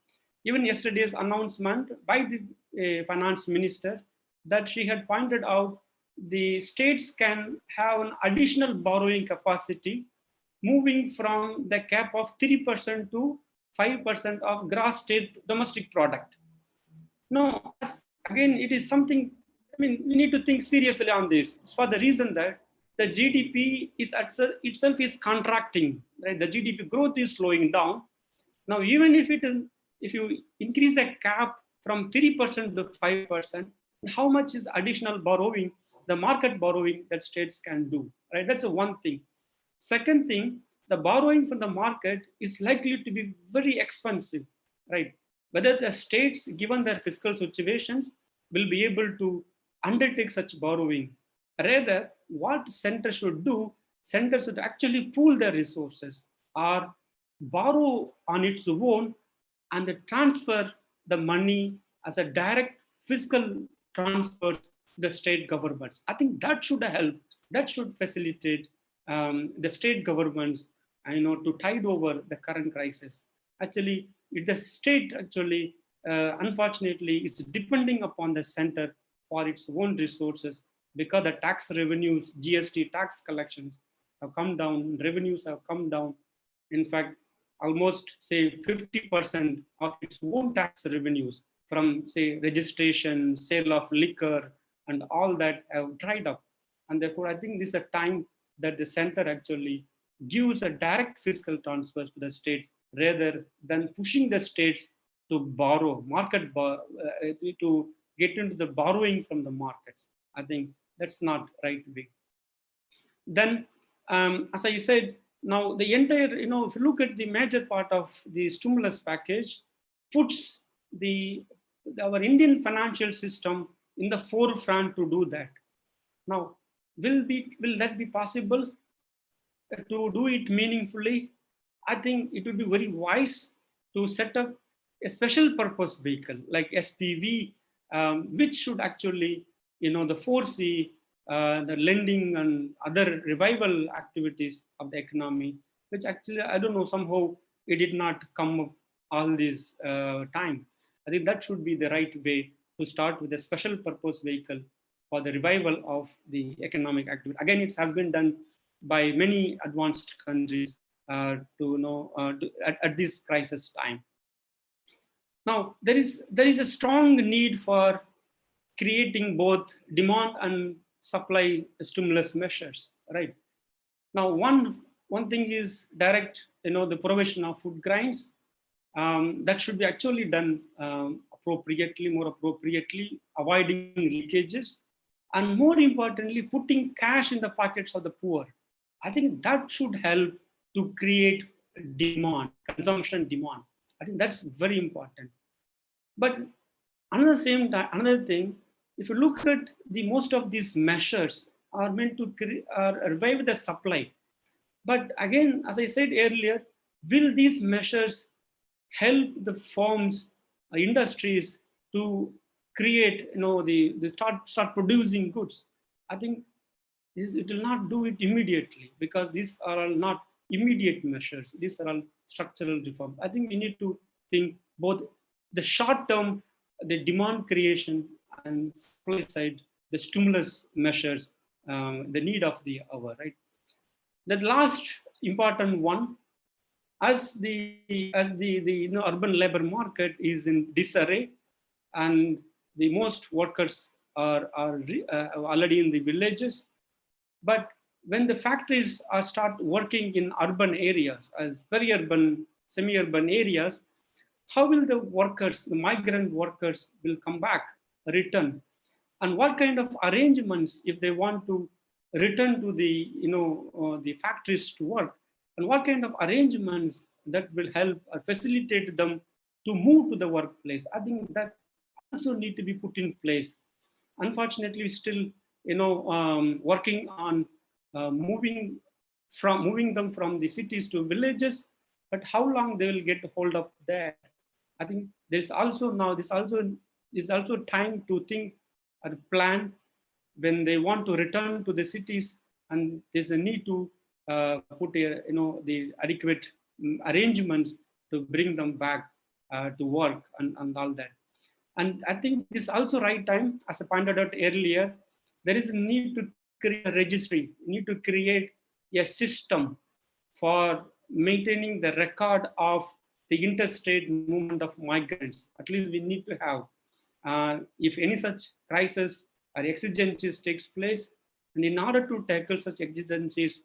Even yesterday's announcement by the finance minister, that she had pointed out the states can have an additional borrowing capacity moving from the cap of 3% to 5% of gross state domestic product. No, again, it is something I mean, we need to think seriously on this. It's for the reason that the GDP is itself is contracting, right? The GDP growth is slowing down. Now, even if you increase the cap from 3% to 5%, how much is additional borrowing, the market borrowing that states can do, right? That's the one thing. Second thing, the borrowing from the market is likely to be very expensive, right? Whether the states, given their fiscal situations, will be able to undertake such borrowing. Rather, what center should do, center should actually pool their resources or borrow on its own and transfer the money as a direct fiscal transfer to the state governments. I think that should help, that should facilitate the state governments, to tide over the current crisis. Actually, if the state actually, unfortunately, is depending upon the center for its own resources, because the tax revenues, GST tax collections have come down, revenues have come down. In fact, almost say 50% of its own tax revenues from say registration, sale of liquor, and all that have dried up. And therefore, I think this is a time that the center actually gives a direct fiscal transfers to the states rather than pushing the states to borrow, to get into the borrowing from the markets. I think that's not right way. Then, as I said, now the entire, if you look at the major part of the stimulus package, puts our Indian financial system in the forefront to do that. Now, will that be possible to do it meaningfully? I think it would be very wise to set up a special purpose vehicle like SPV, which should actually, foresee the lending and other revival activities of the economy, which actually, I don't know, somehow it did not come up all this time. I think that should be the right way to start with a special purpose vehicle for the revival of the economic activity. Again, it has been done by many advanced countries at this crisis time. Now, there is a strong need for creating both demand and supply stimulus measures, right? Now, one thing is direct, the provision of food grains. That should be actually done more appropriately, avoiding leakages, and more importantly, putting cash in the pockets of the poor. I think that should help to create demand, consumption demand. I think that's very important. But another thing, if you look at most of these measures are meant to revive the supply. But again, as I said earlier, will these measures help the firms, industries to create, they start producing goods? I think it will not do it immediately, because these are all not immediate measures. These are all structural reforms. I think we need to think both the short term, the demand creation, and supply side, the stimulus measures, the need of the hour, right? The last important one, as the urban labor market is in disarray, and the most workers are already in the villages. But when the factories start working in urban areas, as very urban, semi-urban areas, how will the workers, the migrant workers, will come back, return? And what kind of arrangements, if they want to return to the factories to work, and what kind of arrangements that will help or facilitate them to move to the workplace? I think that also need to be put in place. Unfortunately, we still, working on moving them from the cities to villages, but how long they will get hold of there? I think there's also time to think or plan when they want to return to the cities, and there's a need to put the adequate arrangements to bring them back to work and all that. And I think this is also right time, as I pointed out earlier, there is a need to create a registry, need to create a system for maintaining the record of the interstate movement of migrants. At least we need to have, if any such crisis or exigencies takes place. And in order to tackle such exigencies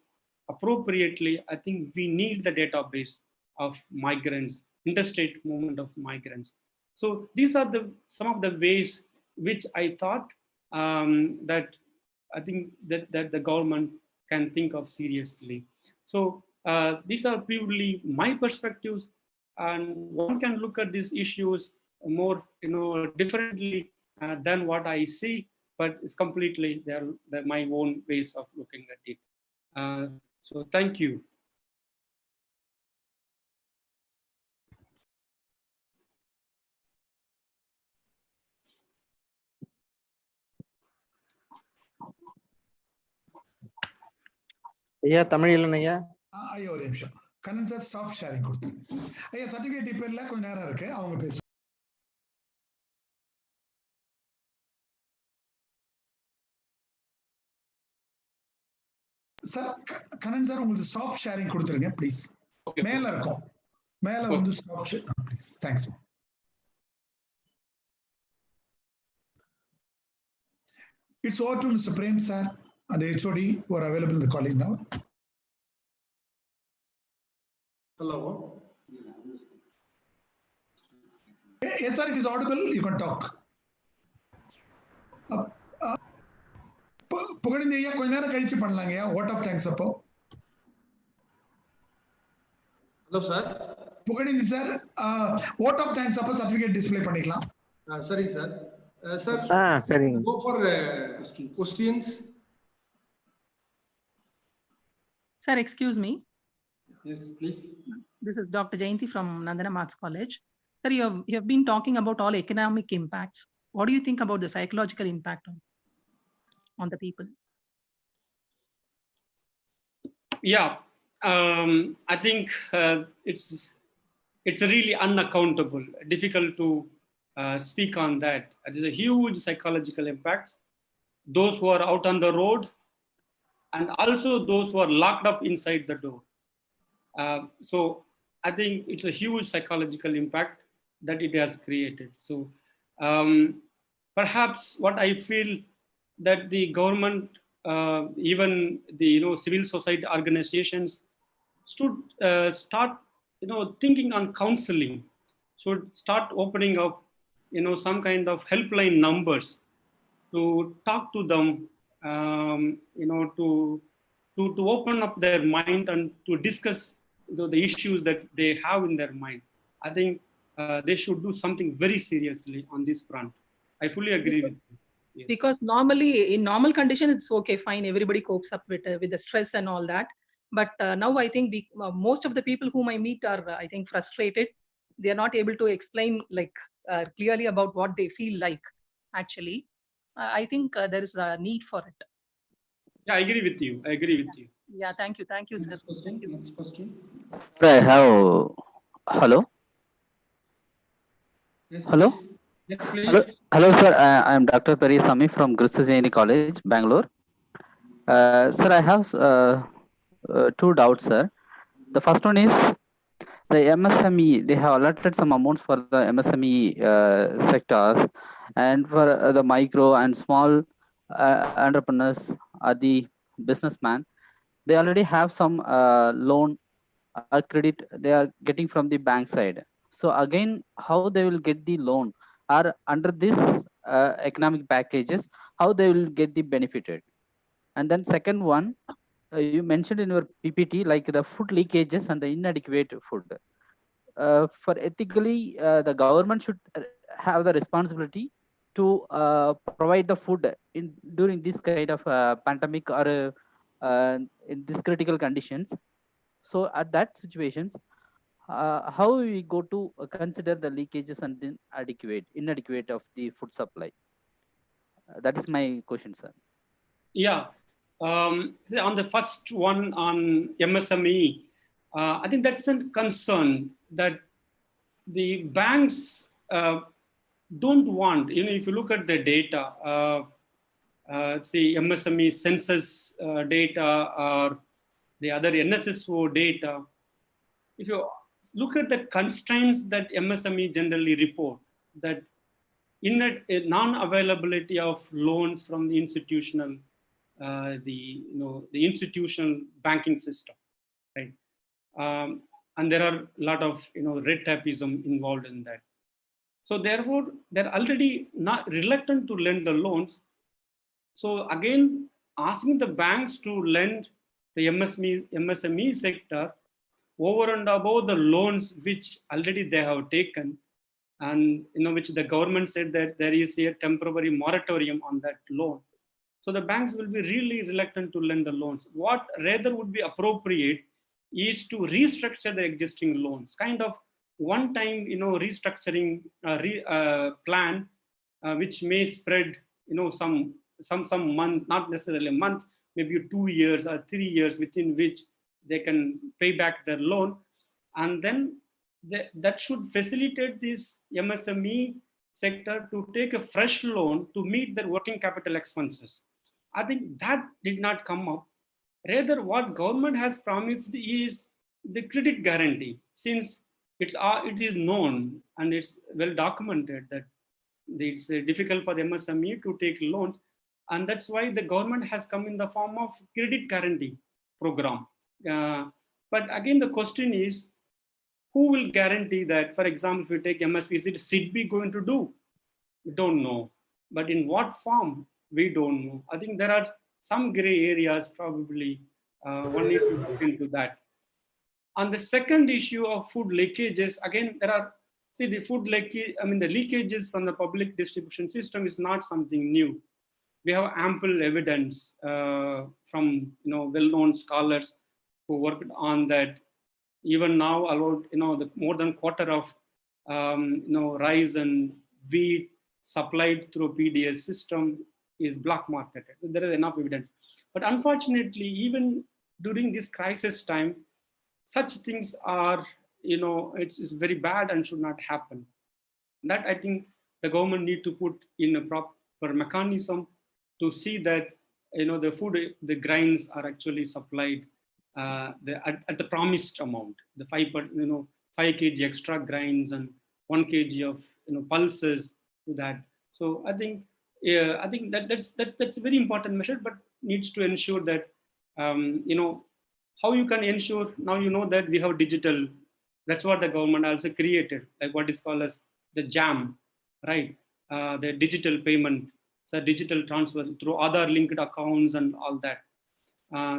appropriately, I think we need the database of migrants, interstate movement of migrants. So these are some of the ways which I thought that I think that the government can think of seriously. So these are purely my perspectives, and one can look at these issues more, differently than what I see, but it's completely they're my own ways of looking at it. So thank you. ஐயா தமிழ் ஐயா ஐயா ஒரு நிமிஷம் Kannan sir stop sharing கொடுத்து ஐயா certificate இப்ப இல்ல கொஞ்ச நேரம் இருக்கு அவங்க பேசு சார் கண்ணன் சார் உங்களுக்கு ஸ்டாப் ஷேரிங் கொடுத்துருங்க ப்ளீஸ் மேல இருக்கும் மேல வந்து stop please thanks It's over to Mr. Prem sir and the HOD who are available in the college now. Hello. Yes sir, it is audible. You can talk. Pugazhendhi ஐயா கொஞ்ச நேரம் கழிச்சு பண்ணலாங்கய்யா vote of thanks அப்போ. Hello sir. Pugazhendhi sir vote of thanks அப்போ certificate display பண்ணிக்கலாம். Sorry sir. Sir, சரிங்க. go for questions. Sir, excuse me. Yes, please. This is Dr. Jayanti from Nandana Arts College. Sir, you have been talking about all economic impacts. What do you think about the psychological impact on the people? Yeah, I think it's really unaccountable, difficult to speak on that. It is a huge psychological impact. Those who are out on the road, and also those who are locked up inside the door. So I think it's a huge psychological impact that it has created. So perhaps what I feel that the government, even the civil society organizations, should start thinking on counseling, should start opening up some kind of helpline numbers to talk to them, to open up their mind and to discuss the issues that they have in their mind. I think they should do something very seriously on this front. I fully agree with you. Yes. Because normally in normal condition it's okay, fine, everybody copes up with the stress and all that. But now I think most of the people whom I meet are I think frustrated. They are not able to explain clearly about what they feel like actually. I think there is a need for it. Yeah, I agree with you. Yeah, thank you, sir. Next question. I have hello. Yes, Hello. please. Yes, please. Hello, sir. I am Dr. Perisami from Grisujeni College, Bangalore. Sir, I have two doubts, sir. The first one is the MSME. They have allotted some amounts for the MSME sectors, and for the micro and small entrepreneurs or the businessman. They already have some loan or credit they are getting from the bank side. So again, how they will get the loan, or under this economic packages, how they will get the benefited? And then second one, you mentioned in your PPT like the food leakages and the inadequate food. For ethically, the government should have the responsibility to provide the food during this kind of pandemic or in these critical conditions. So at that situations, how we go to consider the leakages and the inadequate of the food supply? That is my question, sir. Yeah, on the first one on MSME, I think that's a concern that the banks don't want. If you look at the data, see MSME census data or the other NSSO data, if you look at the constraints that MSME generally report, that a non-availability of loans from the institutional, the institutional banking system, right? And there are a lot of red tapeism involved in that. So therefore, they're already not reluctant to lend the loans. So again, asking the banks to lend the MSME sector over and above the loans which already they have taken, and which the government said that there is a temporary moratorium on that loan. So the banks will be really reluctant to lend the loans. What rather would be appropriate is to restructure the existing loans, kind of one-time, restructuring plan, which may spread, some months, not necessarily a month, maybe 2 years or 3 years, within which they can pay back their loan, and then that should facilitate this MSME sector to take a fresh loan to meet their working capital expenses. I think that did not come up. Rather, what government has promised is the credit guarantee, since it is known and it's well documented that it's difficult for the MSME to take loans, and that's why the government has come in the form of credit guarantee program. But again, the question is, who will guarantee that? For example, if you take MSP, is it SIDBI going to do? We don't know. But in what form? We don't know. I think there are some gray areas, probably one needs to look into that. On the second issue of food leakages, again, there are, see, the food leakage, the leakages from the public distribution system is not something new. We have ample evidence from well-known scholars who worked on that. Even now, about the more than quarter of rice and wheat supplied through PDS system is black marketed. So there is enough evidence. But unfortunately, even during this crisis time, such things are, it's very bad and should not happen. That I think the government need to put in a proper mechanism to see that the food, the grains are actually supplied at the promised amount, the 5 kg extra grains and 1 kg of pulses to that. So I think that's a very important measure, but needs to ensure that how you can ensure now that we have digital. That's what the government also created, like what is called as the JAM, right? The digital payment, so digital transfer through Aadhaar linked accounts and all that.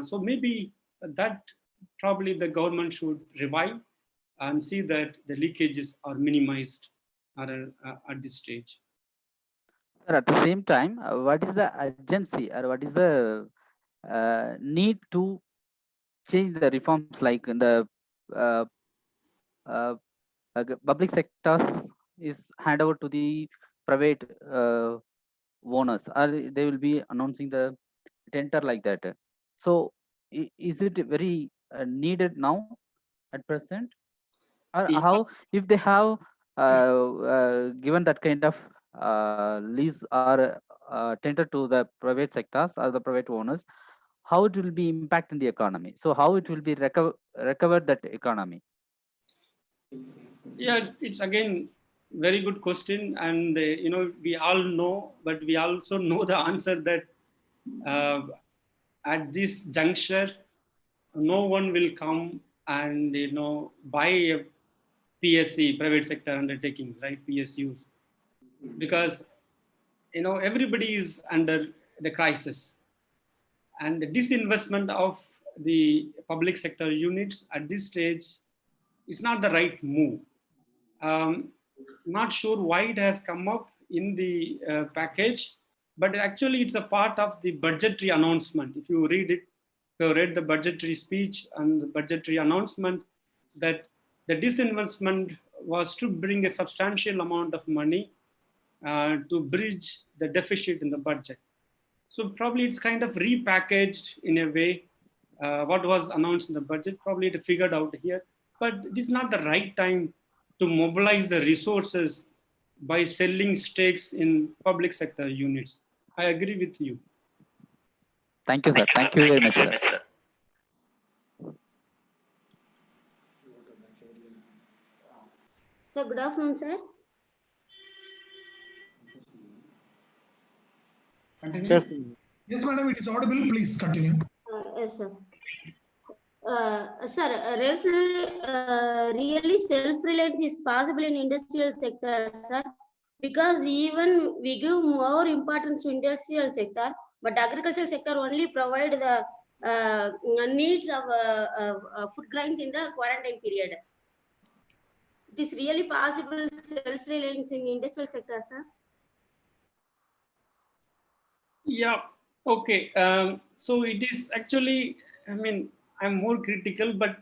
So maybe that probably the government should revive and see that the leakages are minimized at this stage. Sir, at the same time, what is the urgency or what is the need to change the reforms, like in the public sectors is hand over to the private owners, or they will be announcing the tender like that. So is it very needed now at present, or Yeah. how, if they have given that kind of lease or tender to the private sectors or the private owners, how it will be impacting the economy? So how it will be recovered that economy? Yeah, it's again very good question, and we all know, but we also know the answer that at this juncture, no one will come and buy a PSC, private sector undertakings, right? PSUs, because everybody is under the crisis, and the disinvestment of the public sector units at this stage is not the right move. Not sure why it has come up in the package, but actually it's a part of the budgetary announcement. If you read it, if you read the budgetary speech and the budgetary announcement, that the disinvestment was to bring a substantial amount of money to bridge the deficit in the budget. So probably it's kind of repackaged in a way. What was announced in the budget, probably it figured out here, but it is not the right time to mobilize the resources by selling stakes in public sector units. I agree with you. Thank you, sir. Thank you very much, sir. Sir, good afternoon, sir. Continue. Yes. Yes, madam, it is audible. Please continue. Yes, sir. Sir, really self-reliance is possible in industrial sector, sir, because even we give more importance to industrial sector, but agricultural sector only provide the needs of food grains in the quarantine period. It is really possible self-reliance in industrial sector, sir? Yeah, okay. So it is actually, I mean, I'm more critical, but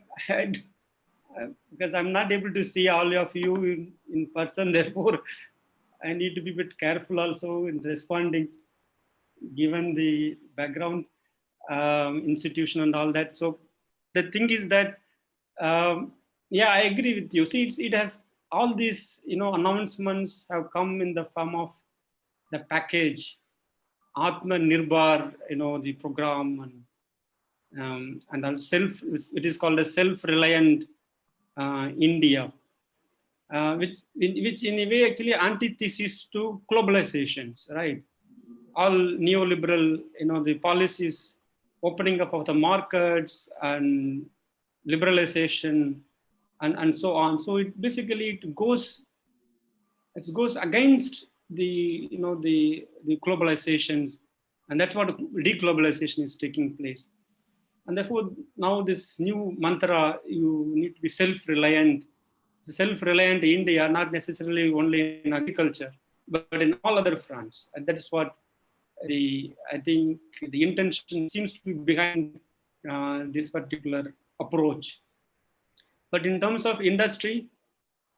because I'm not able to see all of you in person, therefore I need to be a bit careful also in responding, given the background, institution and all that. So the thing is that, yeah, I agree with you. See, it has all these, announcements have come in the form of the package, Atma Nirbhar, the program, and it is called a self-reliant India, which in a way actually antithesis to globalizations, right? All neoliberal, the policies, opening up of the markets and liberalization and so on. So it basically goes against the globalizations, and that's what deglobalization is taking place. And therefore now this new mantra, you need to be self-reliant. Self-reliant India, not necessarily only in agriculture, but in all other fronts. And that is what I think the intention seems to be behind this particular approach. But in terms of industry,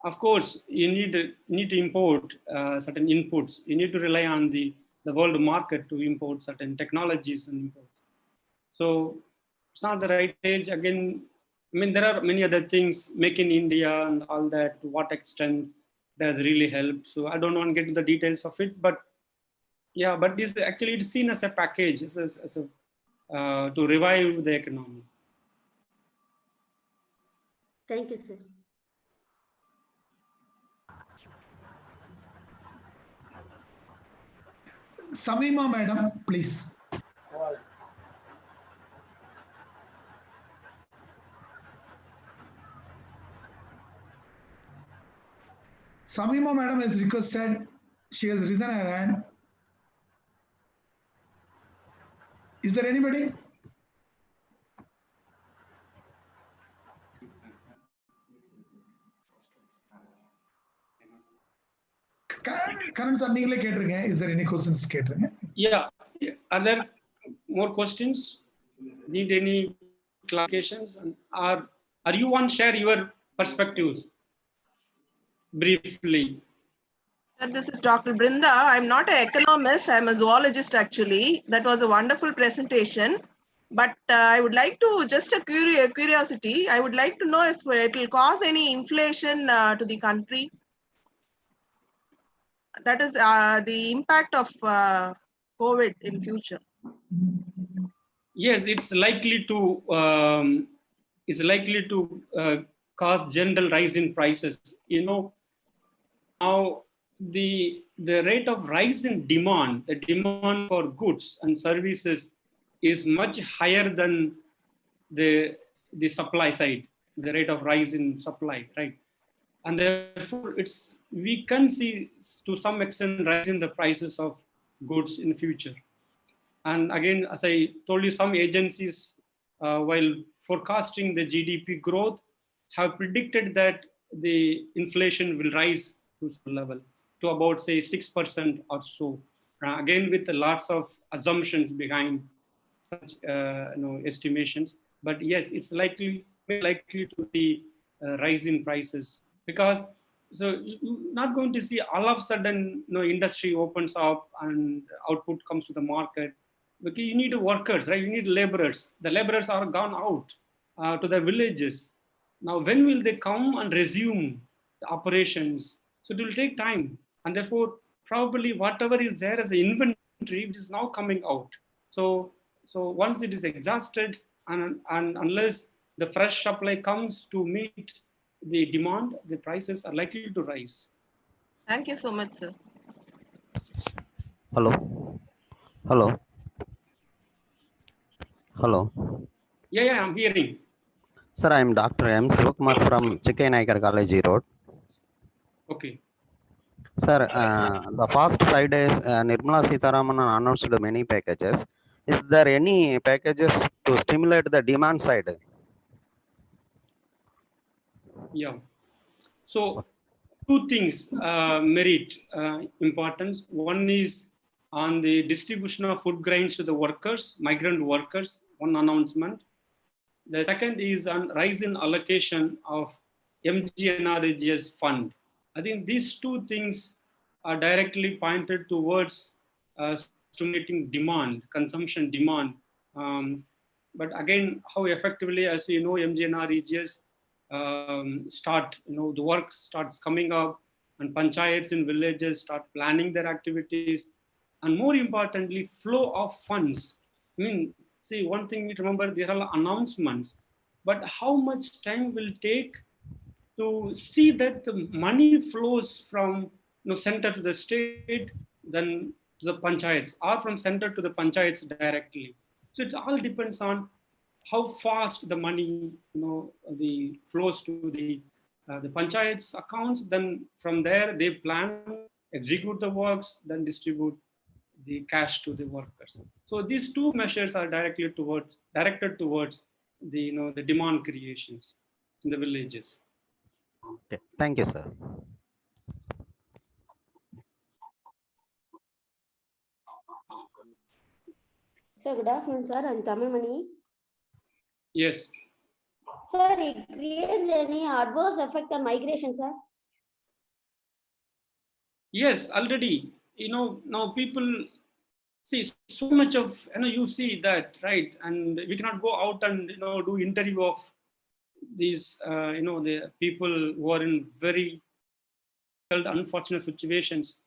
of course, you need to import certain inputs. You need to rely on the world market to import certain technologies and imports. So it's not the right age. Again, I mean, there are many other things, make in India and all that, to what extent does really help. So I don't want to get into the details of it, but yeah, but this actually it's seen as a package, as a to revive the economy. Thank you, sir. Samima, madam, please. Samima, madam, has requested. She has risen her hand. Is there anybody? Karan sir, நீங்களே கேட்டிருங்க. Is there any questions கேட்டிருங்க? Yeah, are there more questions? Need any clarifications? Or are you want to share your perspectives briefly? Sir, this is Dr. Brinda. I'm not an economist. I'm a zoologist, actually. That was a wonderful presentation. But I would like to, just a curiosity, I would like to know if it will cause any inflation to the country. That is the impact of COVID in future. Yes, it's likely to cause general rise in prices. Now the rate of rise in demand, the demand for goods and services, is much higher than the supply side, the rate of rise in supply, right? And therefore we can see to some extent rise in the prices of goods in the future. And again, as I told you, some agencies, while forecasting the GDP growth, have predicted that the inflation will rise to some level, to about say 6% or so. Again, with lots of assumptions behind such estimations. But yes, it's likely to be a rise in prices, because so you're not going to see all of a sudden industry opens up and output comes to the market. Because you need workers, right? You need laborers. The laborers are gone out to the villages. Now, when will they come and resume the operations? So it will take time. And therefore, probably whatever is there as an inventory, which is now coming out. So once it is exhausted, and unless the fresh supply comes to meet the demand, the prices are likely to rise. Thank you so much, sir. Hello. Hello. Hello. Yeah, I'm hearing. Sir, I am Dr. M. Sivakumar from Chikkai Naikar College Road. Okay. Sir, the past 5 days, Nirmala Sitharaman announced many packages. Is there any packages to stimulate the demand side? Yeah. So two things merit importance. One is on the distribution of food grains to the workers, migrant workers, one announcement. The second is on rise in allocation of MGNRGS fund. I think these two things are directly pointed towards stimulating demand, consumption demand. But again, how effectively, as you know, MGNRGS start, the work starts coming up, and panchayats in villages start planning their activities, and more importantly, flow of funds. I mean, see, one thing we remember, there are announcements, but how much time will take to see that the money flows from center to the state, then to the panchayats, or from center to the panchayats directly. So it all depends on how fast the money the flows to the panchayats accounts. Then from there they plan, execute the works, then distribute the cash to the workers. So these two measures are directed towards the the demand creations in the villages. Okay. Thank you, sir. Sir, good afternoon, sir. I'm Tamil Mani. Yes. Sir, it creates any adverse effect on migration, sir? Yes, already, now people see so much of, you see that, right? And we cannot go out and, do interview of these, the people who are in very unfortunate situations.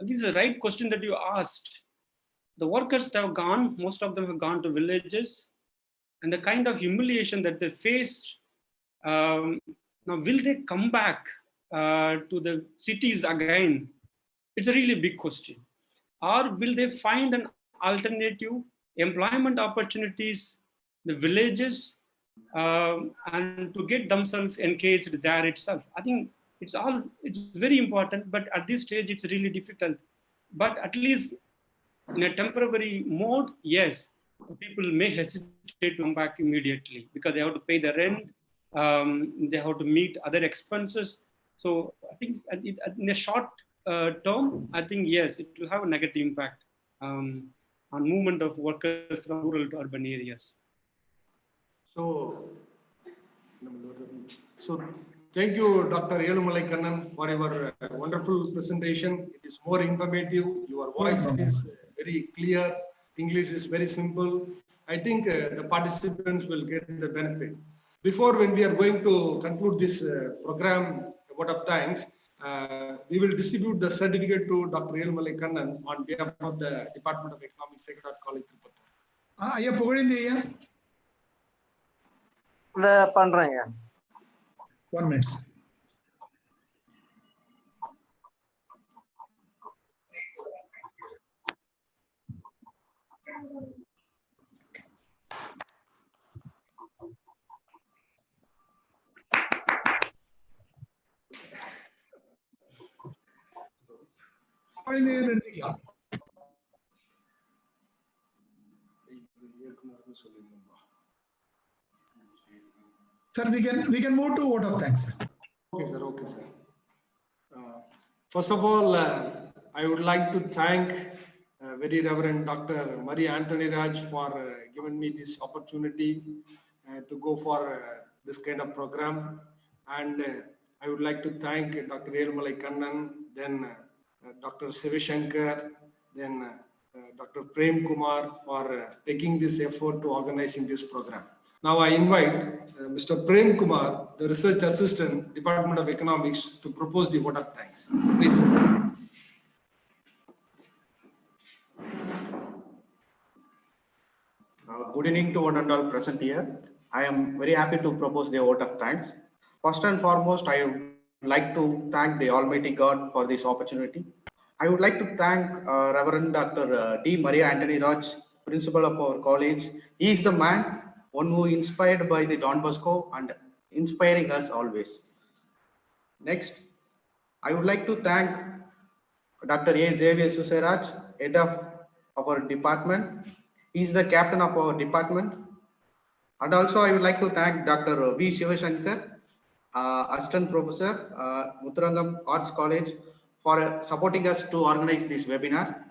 This is the right question that you asked. The workers that have gone, most of them have gone to villages, and the kind of humiliation that they faced, now will they come back to the cities again? It's a really big question. Or will they find an alternative employment opportunities, the villages, and to get themselves engaged there itself? I think it's very important, but at this stage it's really difficult. But at least in a temporary mode, yes, people may hesitate to come back immediately because they have to pay the rent, they have to meet other expenses. So I think in a short term, I think yes, it will have a negative impact on movement of workers from rural to urban areas. So thank you, Dr. Elumalai Kannan, for your wonderful presentation. It is more informative. Your voice is very clear. English is very simple. I think the participants will get the benefit. Before, when we are going to conclude this program, vote of thanks, we will distribute the certificate to Dr. Elumalai Kannan on behalf of the Department of Economics, Sacred College, Tirupattur. ஐயா புகழேந்தி ஐயா பண்றேங்க. 1 minute. எடுத்துக்கலாம். Sir, we can move to vote of thanks. Okay, sir. Okay, sir. First of all, I would like to thank very Reverend Dr. Maria Anthony Raj for giving me this opportunity to go for this kind of program. And I would like to thank Dr. Elumalai Kannan, then Dr. Sivishankar, then Dr. Prem Kumar for taking this effort to organizing this program. Now I invite Mr. Prem Kumar, the Research Assistant, Department of Economics, to propose the vote of thanks. Please. Good evening to one and all present here. I am very happy to propose the vote of thanks. First and foremost, I would like to thank the Almighty God for this opportunity. I would like to thank Reverend Dr. D. Maria Anthony Raj, principal of our college. He is the man, one who inspired by the Don Bosco and inspiring us always. Next, I would like to thank Dr. A. Xavier Susaraj, head of our department. He is the captain of our department. And also I would like to thank Dr. V. Shivashankar, assistant professor, Mutharangam Arts College, for supporting us to organize this webinar.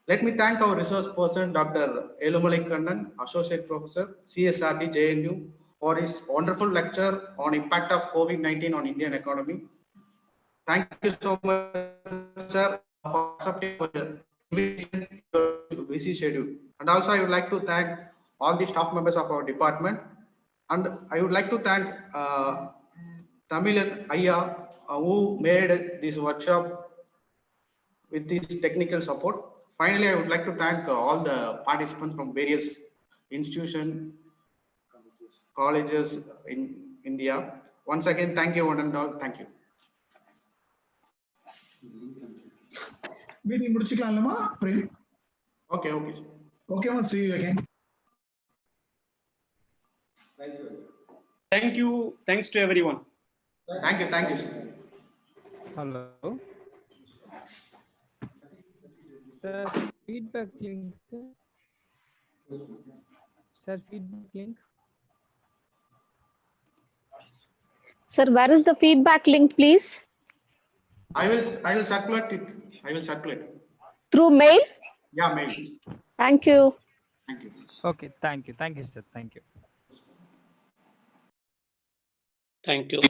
Let me thank our resource person, Dr. Elumali Kannan, associate professor, CSRD JNU, for his wonderful lecture on impact of COVID-19 on Indian economy. Thank you so much, sir, for accepting your busy schedule. And also I would like to thank all the staff members of our department. And I would like to thank Tamilan Aya, who made this workshop with this technical support. Finally, I would like to thank all the participants from various institutions, colleges in India. Once again, thank you one and all. Thank you. Meeting முடிச்சுக்கலாம்லமா Prem? Okay, okay, sir. Okay, ma, see you again. Thank you. Thanks to everyone. Thank you, thank you, sir. Hello. Sir, feedback link, sir. Sir, feedback link. Sir, where is the feedback link, please? I will circulate it. I will circulate. Through mail? Yeah, mail. Thank you. Thank you. Okay, thank you. Thank you, sir. Thank you. Thank you.